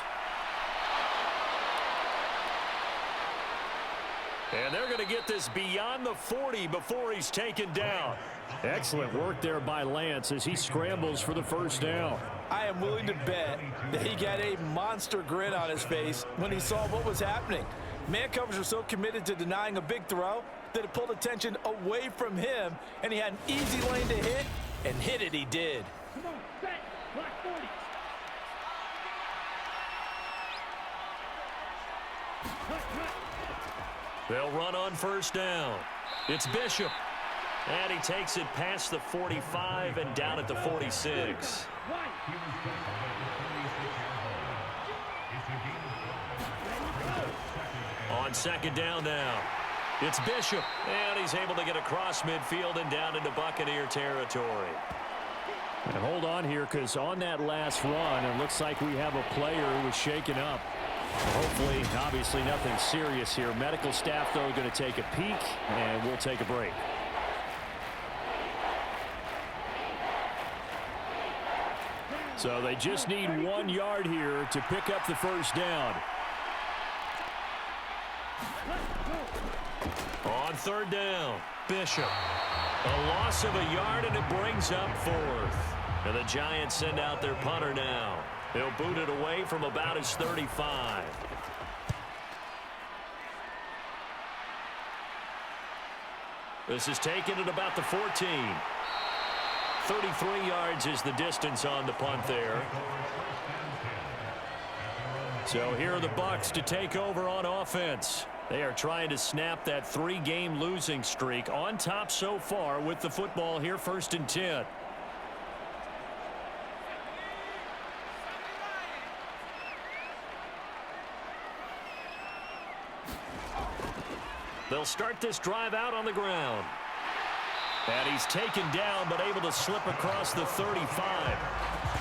And they're going to get this beyond the 40 before he's taken down. Excellent work there by Lance as he scrambles for the first down. I am willing to bet that he got a monster grin on his face when he saw what was happening. Man covers are so committed to denying a big throw that it pulled attention away from him, and he had an easy lane to hit, and hit it he did. Come on, set. Block 40. They'll run on first down. It's Bishop. And he takes it past the 45 and down at the 46. On second down now. It's Bishop. And he's able to get across midfield and down into Buccaneer territory. And hold on here, because on that last run, it looks like we have a player who was shaken up. Hopefully, obviously nothing serious here. Medical staff, though, going to take a peek, and we'll take a break. So they just need 1 yard here to pick up the first down. On third down, Bishop. A loss of a yard, and it brings up fourth. And the Giants send out their punter now. He'll boot it away from about his 35. This is taken at about the 14. 33 yards is the distance on the punt there. So here are the Bucs to take over on offense. They are trying to snap that 3-game losing streak, on top so far with the football here, 1st and 10. They'll start this drive out on the ground. And he's taken down, but able to slip across the 35.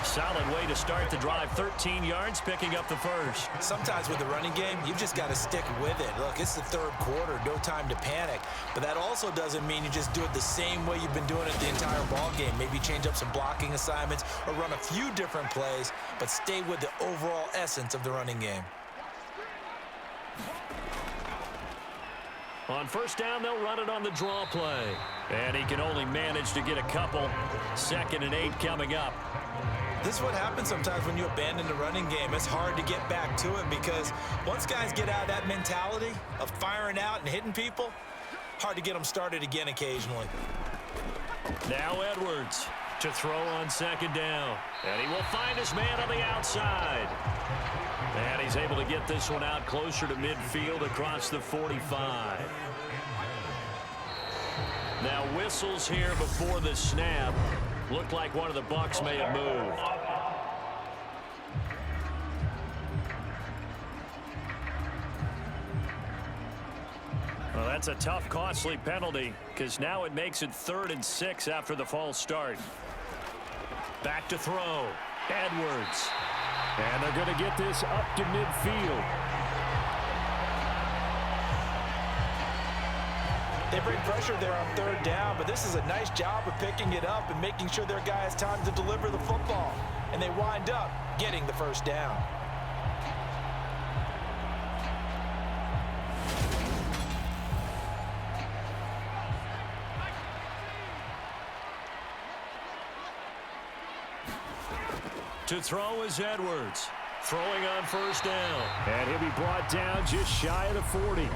Solid way to start the drive. 13 yards, picking up the first. Sometimes with the running game, you've just got to stick with it. Look, it's the third quarter, no time to panic. But that also doesn't mean you just do it the same way you've been doing it the entire ball game. Maybe change up some blocking assignments or run a few different plays, but stay with the overall essence of the running game. On first down, they'll run it on the draw play. And he can only manage to get a couple. 2nd and 8 coming up. This is what happens sometimes when you abandon the running game. It's hard to get back to it because once guys get out of that mentality of firing out and hitting people, hard to get them started again occasionally. Now Edwards to throw on 2nd down. And he will find his man on the outside. And he's able to get this one out closer to midfield across the 45. Now whistles here before the snap. Looked like one of the Bucs may have moved. Well, that's a tough, costly penalty because now it makes it 3rd and 6 after the false start. Back to throw. Edwards. And they're going to get this up to midfield. They bring pressure there on 3rd down, but this is a nice job of picking it up and making sure their guy has time to deliver the football. And they wind up getting the first down. To throw is Edwards. Throwing on first down. And he'll be brought down just shy of the 40.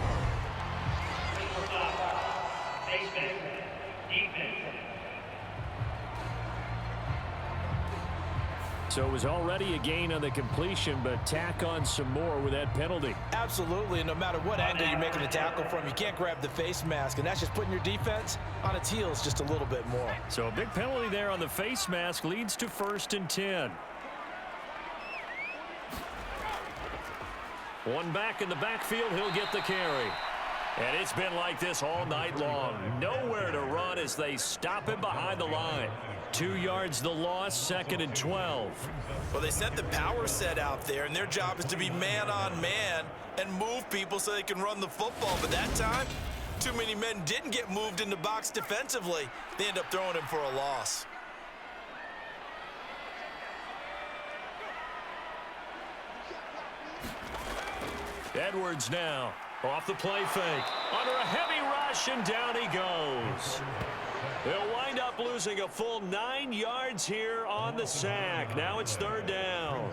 So it was already a gain on the completion, but tack on some more with that penalty. Absolutely, and no matter what angle you're making a tackle from, you can't grab the face mask, and that's just putting your defense on its heels just a little bit more. So a big penalty there on the face mask leads to 1st and 10. One back in the backfield, he'll get the carry. And it's been like this all night long. Nowhere to run as they stop him behind the line. 2 yards the loss, 2nd and 12. Well, they sent the power set out there, and their job is to be man on man and move people so they can run the football. But that time, too many men didn't get moved in the box defensively. They end up throwing him for a loss. Edwards now Off the play fake. Under a heavy rush, and down he goes. They'll wind up losing a full 9 yards here on the sack. Now it's third down.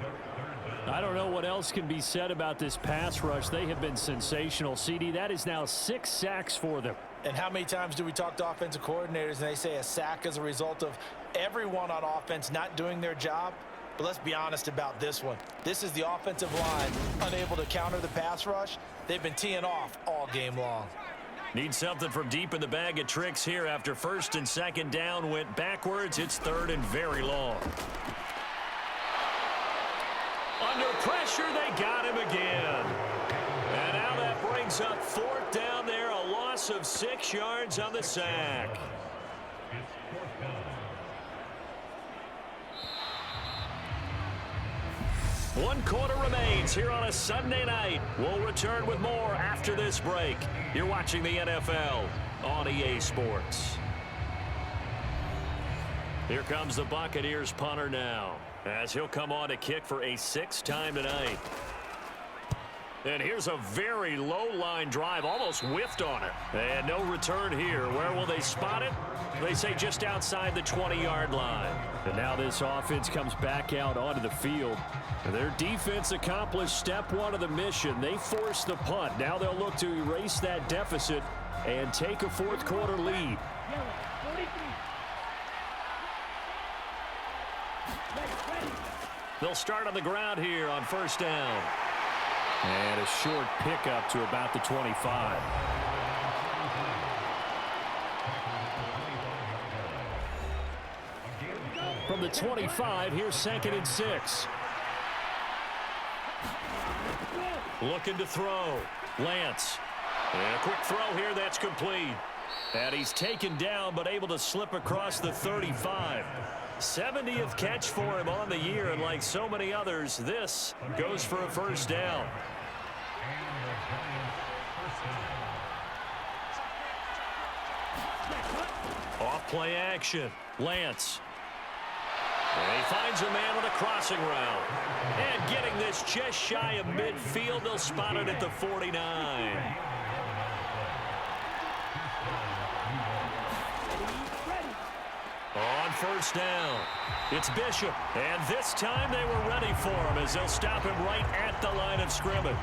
I don't know what else can be said about this pass rush. They have been sensational. CD, that is now 6 sacks for them. And how many times do we talk to offensive coordinators and they say a sack is a result of everyone on offense not doing their job? But let's be honest about this one. This is the offensive line unable to counter the pass rush. They've been teeing off all game long. Need something from deep in the bag of tricks here after first and second down went backwards. It's third and very long. Under pressure, they got him again. And now that brings up fourth down there, a loss of 6 yards on the sack. One quarter remains here on a Sunday night. We'll return with more after this break. You're watching the NFL on EA Sports. Here comes the Buccaneers punter now, as he'll come on to kick for a 6th time tonight. And here's a very low-line drive, almost whiffed on it. And no return here. Where will they spot it? They say just outside the 20-yard line. And now this offense comes back out onto the field. Their defense accomplished step 1 of the mission. They forced the punt. Now they'll look to erase that deficit and take a fourth quarter lead. They'll start on the ground here on first down. And a short pickup to about the 25. From the 25, here's 2nd and 6. Looking to throw. Lance. And a quick throw here that's complete. And he's taken down but able to slip across the 35. 70th catch for him on the year, and like so many others, this goes for a first down. Off play action. Lance. And he finds a man on the crossing route. And getting this just shy of midfield, they'll spot it at the 49. On first down, it's Bishop. And this time they were ready for him as they'll stop him right at the line of scrimmage.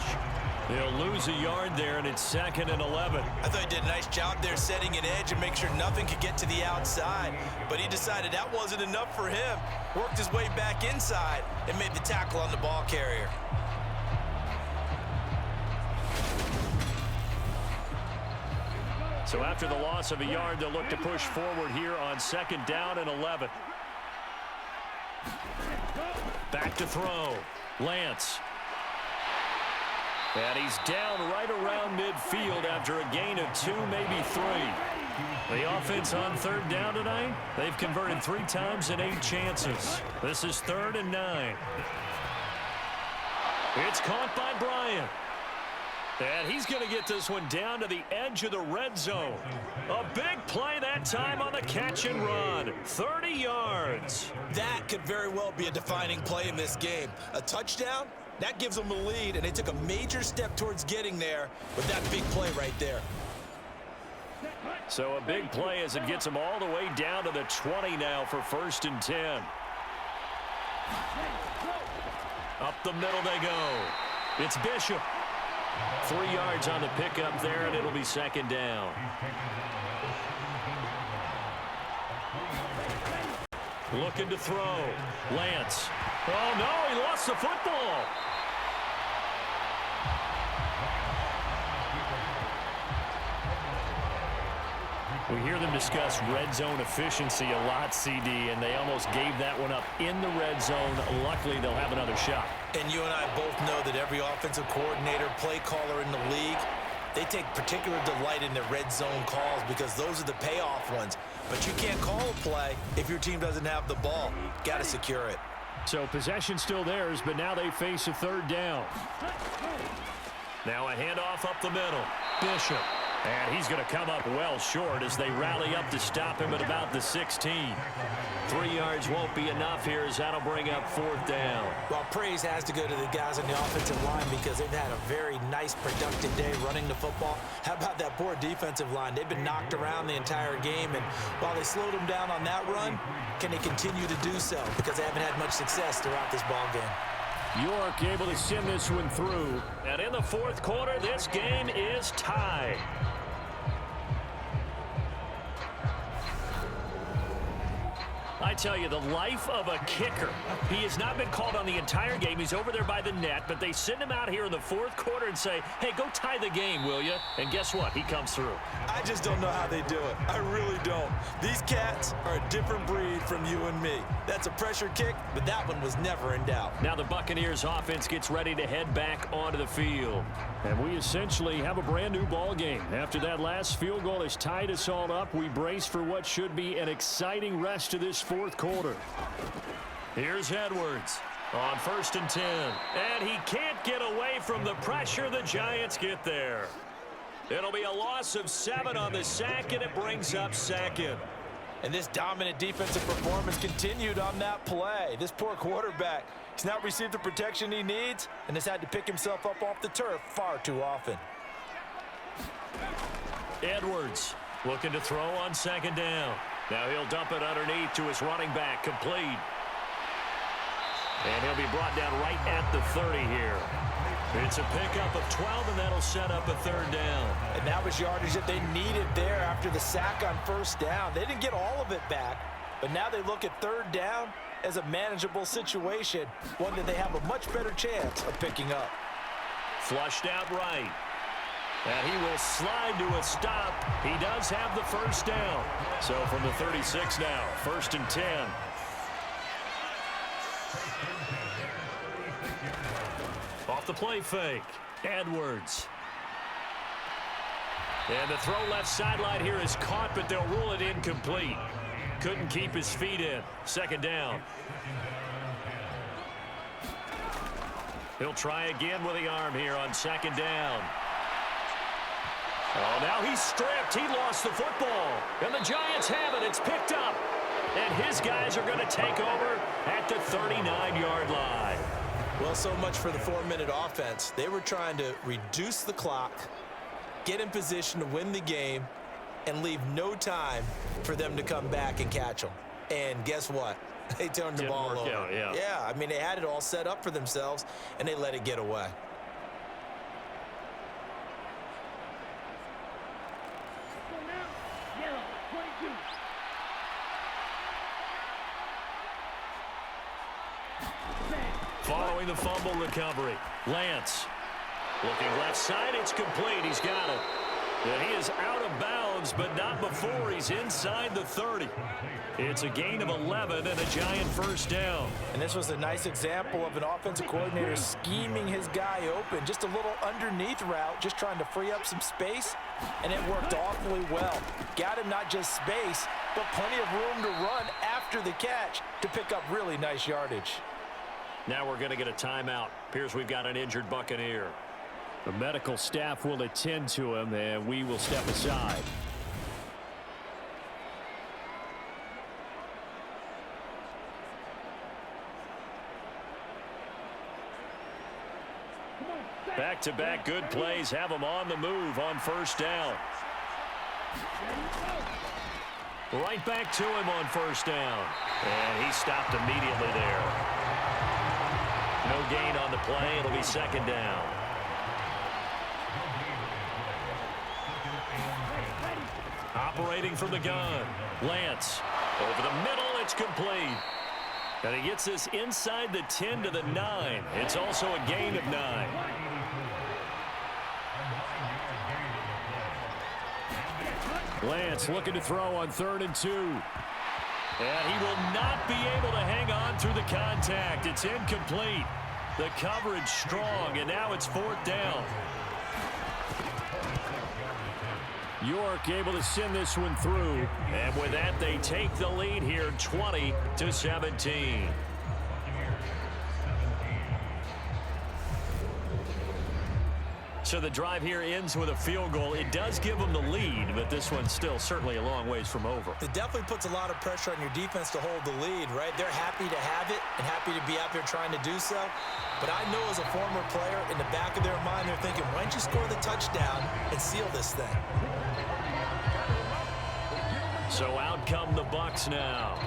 They'll lose a yard there, and it's 2nd and 11. I thought he did a nice job there setting an edge and make sure nothing could get to the outside. But he decided that wasn't enough for him. Worked his way back inside and made the tackle on the ball carrier. So after the loss of a yard, they'll look to push forward here on 2nd down and 11. Back to throw. Lance. And he's down right around midfield after a gain of 2, maybe 3. The offense on 3rd down tonight, they've converted 3 times in 8 chances. This is 3rd and 9. It's caught by Bryant. And he's going to get this one down to the edge of the red zone. A big play that time on the catch and run. 30 yards. That could very well be a defining play in this game. A touchdown? That gives them a lead, and they took a major step towards getting there with that big play right there. So a big play as it gets them all the way down to the 20 now for 1st and 10. Up the middle they go. It's Bishop. 3 yards on the pickup there, and it'll be 2nd down. Looking to throw. Lance. Oh, no, he lost the football. We hear them discuss red zone efficiency a lot, CD, and they almost gave that one up in the red zone. Luckily, they'll have another shot. And you and I both know that every offensive coordinator, play caller in the league, they take particular delight in their red zone calls because those are the payoff ones. But you can't call a play if your team doesn't have the ball. Got to secure it. So possession still theirs, but now they face a 3rd down. Now a handoff up the middle. Bishop. And he's going to come up well short as they rally up to stop him at about the 16. 3 yards won't be enough here as that'll bring up 4th down. Well, praise has to go to the guys on the offensive line because they've had a very nice, productive day running the football. How about that poor defensive line? They've been knocked around the entire game, and while they slowed them down on that run, can they continue to do so? Because they haven't had much success throughout this ball game. York able to send this one through. And in the 4th quarter, this game is tied. I tell you, the life of a kicker. He has not been called on the entire game. He's over there by the net, but they send him out here in the 4th quarter and say, hey, go tie the game, will you? And guess what? He comes through. I just don't know how they do it. I really don't. These cats are a different breed from you and me. That's a pressure kick, but that one was never in doubt. Now the Buccaneers offense gets ready to head back onto the field. And we essentially have a brand new ball game. After that last field goal has tied us all up, we brace for what should be an exciting rest of this 4th quarter. Here's Edwards on 1st and 10. And he can't get away from the pressure. The Giants get there. It'll be a loss of 7 on the sack, and it brings up 2nd. And this dominant defensive performance continued on that play. This poor quarterback, he's not received the protection he needs and has had to pick himself up off the turf far too often. Edwards looking to throw on 2nd down. Now he'll dump it underneath to his running back, complete. And he'll be brought down right at the 30 here. It's a pickup of 12, and that'll set up a 3rd down. And that was yardage that they needed there after the sack on 1st down. They didn't get all of it back, but now they look at 3rd down as a manageable situation, one that they have a much better chance of picking up. Flushed out right. And he will slide to a stop. He does have the 1st down. So from the 36 now, 1st and 10. Off the play fake, Edwards. And the throw left sideline here is caught, but they'll rule it incomplete. Couldn't keep his feet in. 2nd down. He'll try again with the arm here on 2nd down. Oh, now he's stripped. He lost the football. And the Giants have it. It's picked up. And his guys are going to take over at the 39-yard line. Well, so much for the 4-minute offense. They were trying to reduce the clock, get in position to win the game, and leave no time for them to come back and catch them. And guess what? They turned the ball over. Yeah, I mean, they had it all set up for themselves, and they let it get away. Yellow, 22. Following the fumble recovery, Lance looking left side. It's complete. He's got it. And he is out of bounds, but not before he's inside the 30. It's a gain of 11 and a Giant 1st down. And this was a nice example of an offensive coordinator scheming his guy open. Just a little underneath route, just trying to free up some space, and it worked awfully well. Got him not just space, but plenty of room to run after the catch to pick up really nice yardage. Now we're going to get a timeout. Appears we've got an injured Buccaneer. The medical staff will attend to him, and we will step aside. Back-to-back good plays have him on the move on 1st down. Right back to him on 1st down. And he stopped immediately there. No gain on the play. It'll be 2nd down. Operating from the gun. Lance. Over the middle. It's complete. And he gets this inside the 10 to the 9. It's also a gain of 9. Lance looking to throw on 3rd and 2. And he will not be able to hang on through the contact. It's incomplete. The coverage strong, and now it's 4th down. York able to send this one through. And with that, they take the lead here, 20-17. So the drive here ends with a field goal. It does give them the lead, but this one's still certainly a long ways from over. It definitely puts a lot of pressure on your defense to hold the lead, right? They're happy to have it and happy to be out there trying to do so. But I know as a former player, in the back of their mind, they're thinking, why don't you score the touchdown and seal this thing? So out come the Bucs now.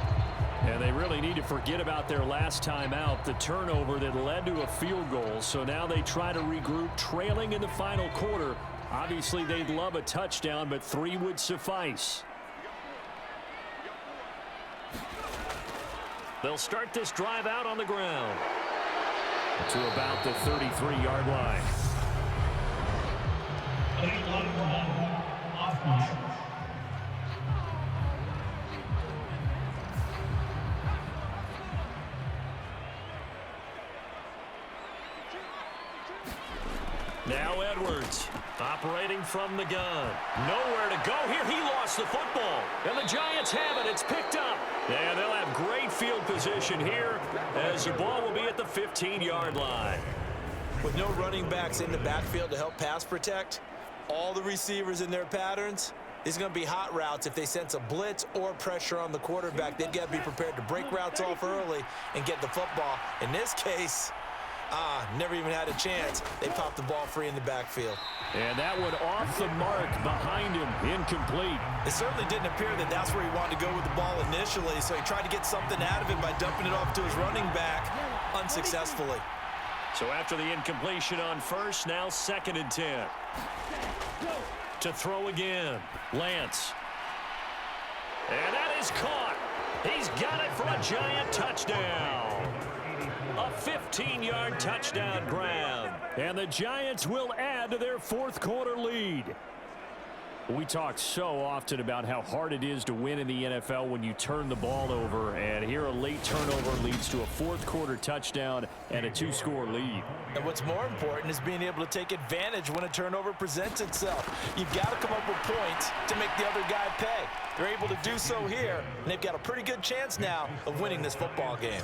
And they really need to forget about their last time out, the turnover that led to a field goal. So now they try to regroup, trailing in the final quarter. Obviously, they'd love a touchdown, but 3 would suffice. They'll start this drive out on the ground to about the 33-yard line. Now Edwards, operating from the gun. Nowhere to go here. He lost the football. And the Giants have it. It's picked up. And they'll have great field position here as the ball will be at the 15-yard line. With no running backs in the backfield to help pass protect, all the receivers in their patterns, it's going to be hot routes. If they sense a blitz or pressure on the quarterback, they've got to be prepared to break routes off early and get the football. In this case, never even had a chance. They popped the ball free in the backfield. And that one off the mark behind him, incomplete. It certainly didn't appear that that's where he wanted to go with the ball initially, so he tried to get something out of it by dumping it off to his running back unsuccessfully. So after the incompletion on first, now 2nd and 10. To throw again, Lance. And that is caught. He's got it for a Giant touchdown. A 15-yard touchdown grab. And the Giants will add to their 4th quarter lead. We talk so often about how hard it is to win in the NFL when you turn the ball over. And here a late turnover leads to a 4th quarter touchdown and a 2-score lead. And what's more important is being able to take advantage when a turnover presents itself. You've got to come up with points to make the other guy pay. They're able to do so here, and they've got a pretty good chance now of winning this football game.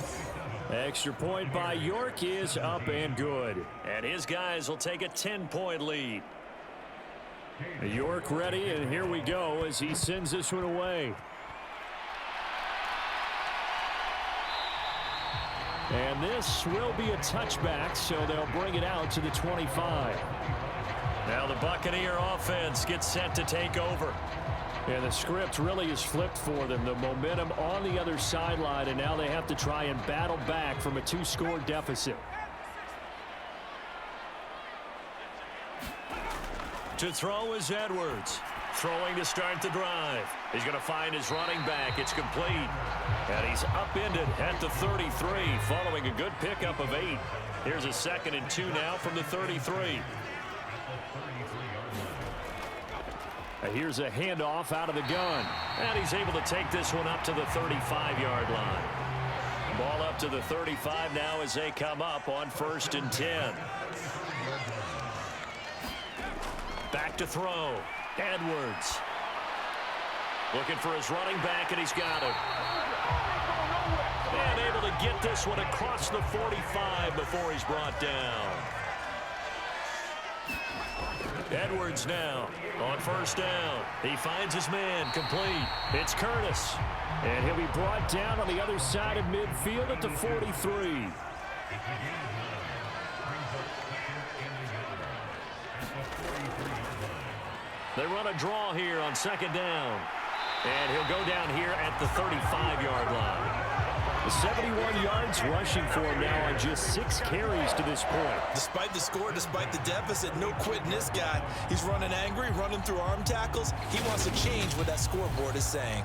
Extra point by York is up and good. And his guys will take a 10-point lead. York ready, and here we go as he sends this one away. And this will be a touchback, so they'll bring it out to the 25. Now the Buccaneer offense gets set to take over. And the script really is flipped for them. The momentum on the other sideline, and now they have to try and battle back from a 2-score deficit. To throw is Edwards. Throwing to start the drive. He's going to find his running back. It's complete. And he's upended at the 33 following a good pickup of 8. Here's a 2nd and 2 now from the 33. Here's a handoff out of the gun. And he's able to take this one up to the 35-yard line. Ball up to the 35 now as they come up on 1st and 10. Back to throw. Edwards. Looking for his running back, and he's got him. And able to get this one across the 45 before he's brought down. Edwards now on 1st down. He finds his man, complete. It's Curtis. And he'll be brought down on the other side of midfield at the 43. They run a draw here on 2nd down. And he'll go down here at the 35-yard line. 71 yards rushing for him now on just 6 carries to this point. Despite the score, despite the deficit, no quitting this guy. He's running angry, running through arm tackles. He wants to change what that scoreboard is saying.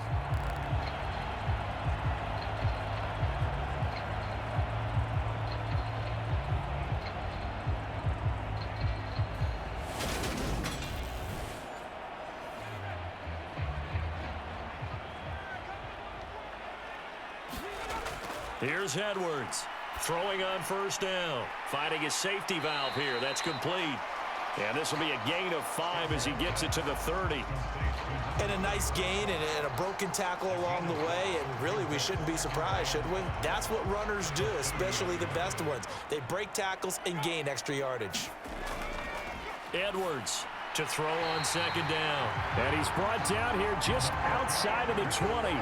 Here's Edwards. Throwing on 1st down. Finding his safety valve here. That's complete. And this will be a gain of 5 as he gets it to the 30. And a nice gain and a broken tackle along the way. And really, we shouldn't be surprised, should we? That's what runners do, especially the best ones. They break tackles and gain extra yardage. Edwards to throw on second down. And he's brought down here just outside of the 20.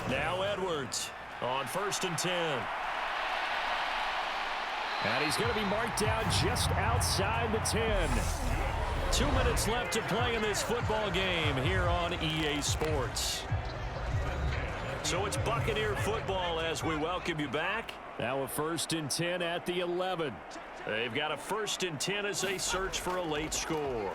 Now Edwards on 1st and 10. And he's going to be marked down just outside the 10. 2 minutes left to play in this football game here on EA Sports. So it's Buccaneer football as we welcome you back. Now a 1st and 10 at the 11. They've got a 1st and 10 as they search for a late score.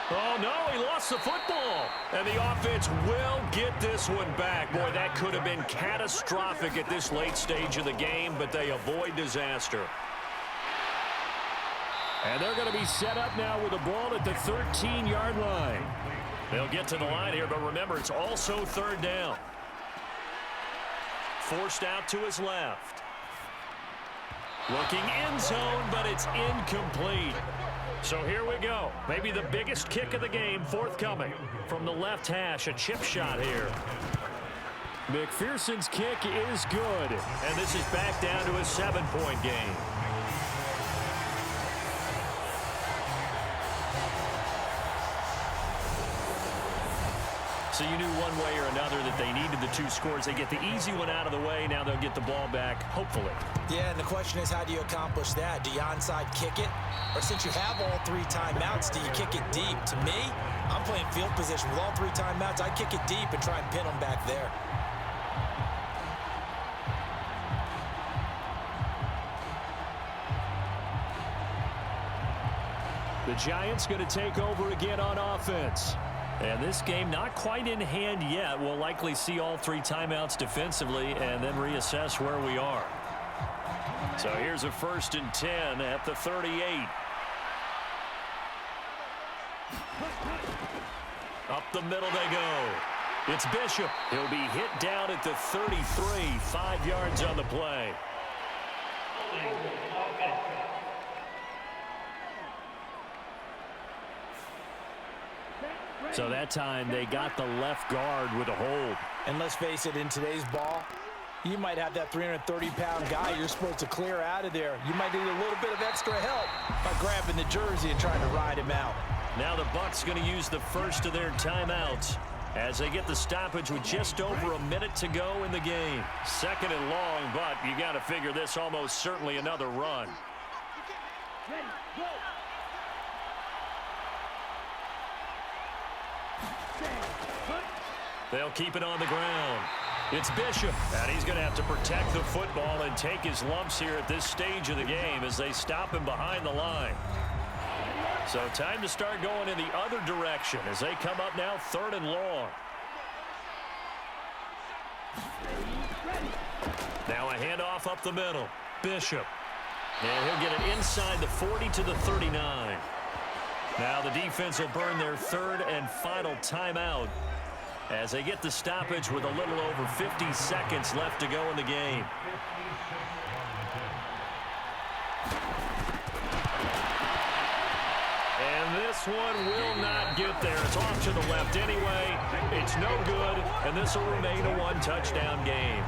Oh, no, he lost the football. And the offense will get this one back. Boy, that could have been catastrophic at this late stage of the game, but they avoid disaster. And they're going to be set up now with the ball at the 13-yard line. They'll get to the line here, but remember, it's also 3rd down. Forced out to his left. Looking end zone, but it's incomplete. So here we go. Maybe the biggest kick of the game forthcoming from the left hash. A chip shot here. McPherson's kick is good. And this is back down to a 7-point game. So you knew one way or another that they needed the 2 scores. They get the easy one out of the way. Now they'll get the ball back, hopefully. Yeah, and the question is, how do you accomplish that? Do you onside kick it? Or since you have all 3 timeouts, do you kick it deep? To me, I'm playing field position with all 3 timeouts. I kick it deep and try and pin them back there. The Giants going to take over again on offense. And this game not quite in hand yet. We'll likely see all 3 timeouts defensively and then reassess where we are. So here's a 1st and 10 at the 38. Up the middle they go. It's Bishop. He'll be hit down at the 33, 5 yards on the play. So that time they got the left guard with a hold. And let's face it, in today's ball, you might have that 330-pound guy you're supposed to clear out of there. You might need a little bit of extra help by grabbing the jersey and trying to ride him out. Now the Bucs going to use the first of their timeouts as they get the stoppage with just over a minute to go in the game. 2nd and long, but you got to figure this almost certainly another run. Ready, go. They'll keep it on the ground. It's Bishop, and he's going to have to protect the football and take his lumps here at this stage of the game as they stop him behind the line. So time to start going in the other direction as they come up now 3rd and long. Now a handoff up the middle. Bishop. And he'll get it inside the 40 to the 39. Now the defense will burn their 3rd and final timeout as they get the stoppage with a little over 50 seconds left to go in the game. And this one will not get there. It's off to the left anyway. It's no good, and this will remain a 1-touchdown game.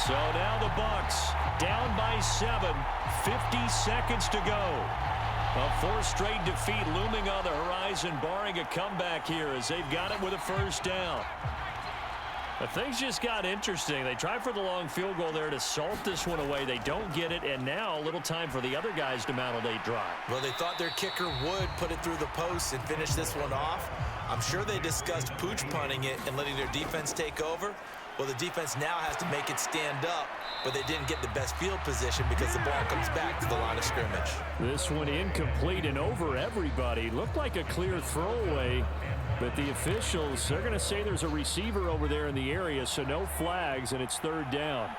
So now the Bucs down by 7, 50 seconds to go. A 4th straight defeat looming on the horizon, barring a comeback here as they've got it with a 1st down. But things just got interesting. They tried for the long field goal there to salt this one away. They don't get it, and now a little time for the other guys to mount a late drive. Well, they thought their kicker would put it through the post and finish this one off. I'm sure they discussed pooch punting it and letting their defense take over. Well, the defense now has to make it stand up, but they didn't get the best field position because the ball comes back to the line of scrimmage. This one incomplete and over everybody. Looked like a clear throwaway, but the officials, they're going to say there's a receiver over there in the area, so no flags, and it's 3rd down.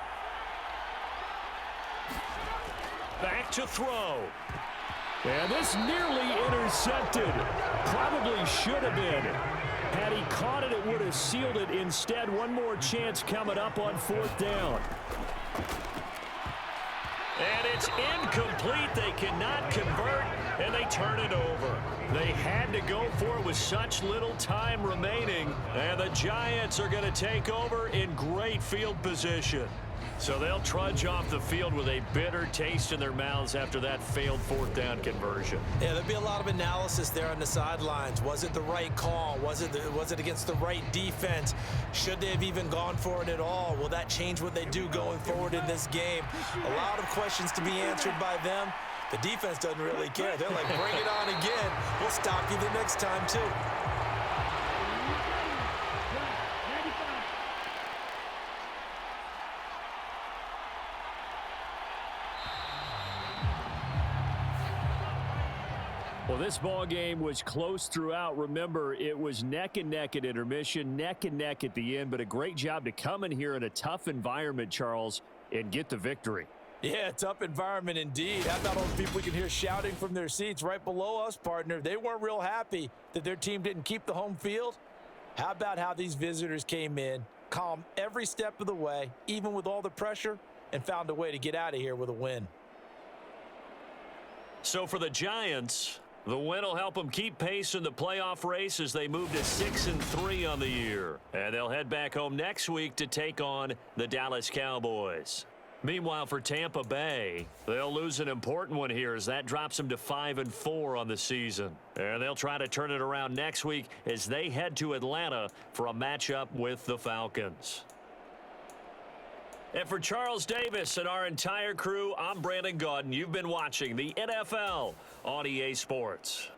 Back to throw. And this nearly intercepted. Probably should have been. Had he caught it, it would have sealed it. Instead, one more chance coming up on 4th down. And it's incomplete. They cannot convert, and they turn it over. They had to go for it with such little time remaining, and the Giants are going to take over in great field position. So they'll trudge off the field with a bitter taste in their mouths after that failed fourth down conversion. Yeah, there'll be a lot of analysis there on the sidelines. Was it the right call? Was it against the right defense? Should they have even gone for it at all? Will that change what they do going forward in this game? A lot of questions to be answered by them. The defense doesn't really care. They're like, bring it on again. We'll stop you the next time, too. Well, this ball game was close throughout. Remember, it was neck and neck at intermission, neck and neck at the end, but a great job to come in here in a tough environment, Charles, and get the victory. Yeah, tough environment indeed. How about all the people we can hear shouting from their seats right below us, partner? They weren't real happy that their team didn't keep the home field. How about how these visitors came in, calm every step of the way, even with all the pressure, and found a way to get out of here with a win. So for the Giants, the win will help them keep pace in the playoff race as they move to 6-3 on the year. And they'll head back home next week to take on the Dallas Cowboys. Meanwhile, for Tampa Bay, they'll lose an important one here as that drops them to 5-4 on the season. And they'll try to turn it around next week as they head to Atlanta for a matchup with the Falcons. And for Charles Davis and our entire crew, I'm Brandon Gaudin. You've been watching the NFL on EA Sports.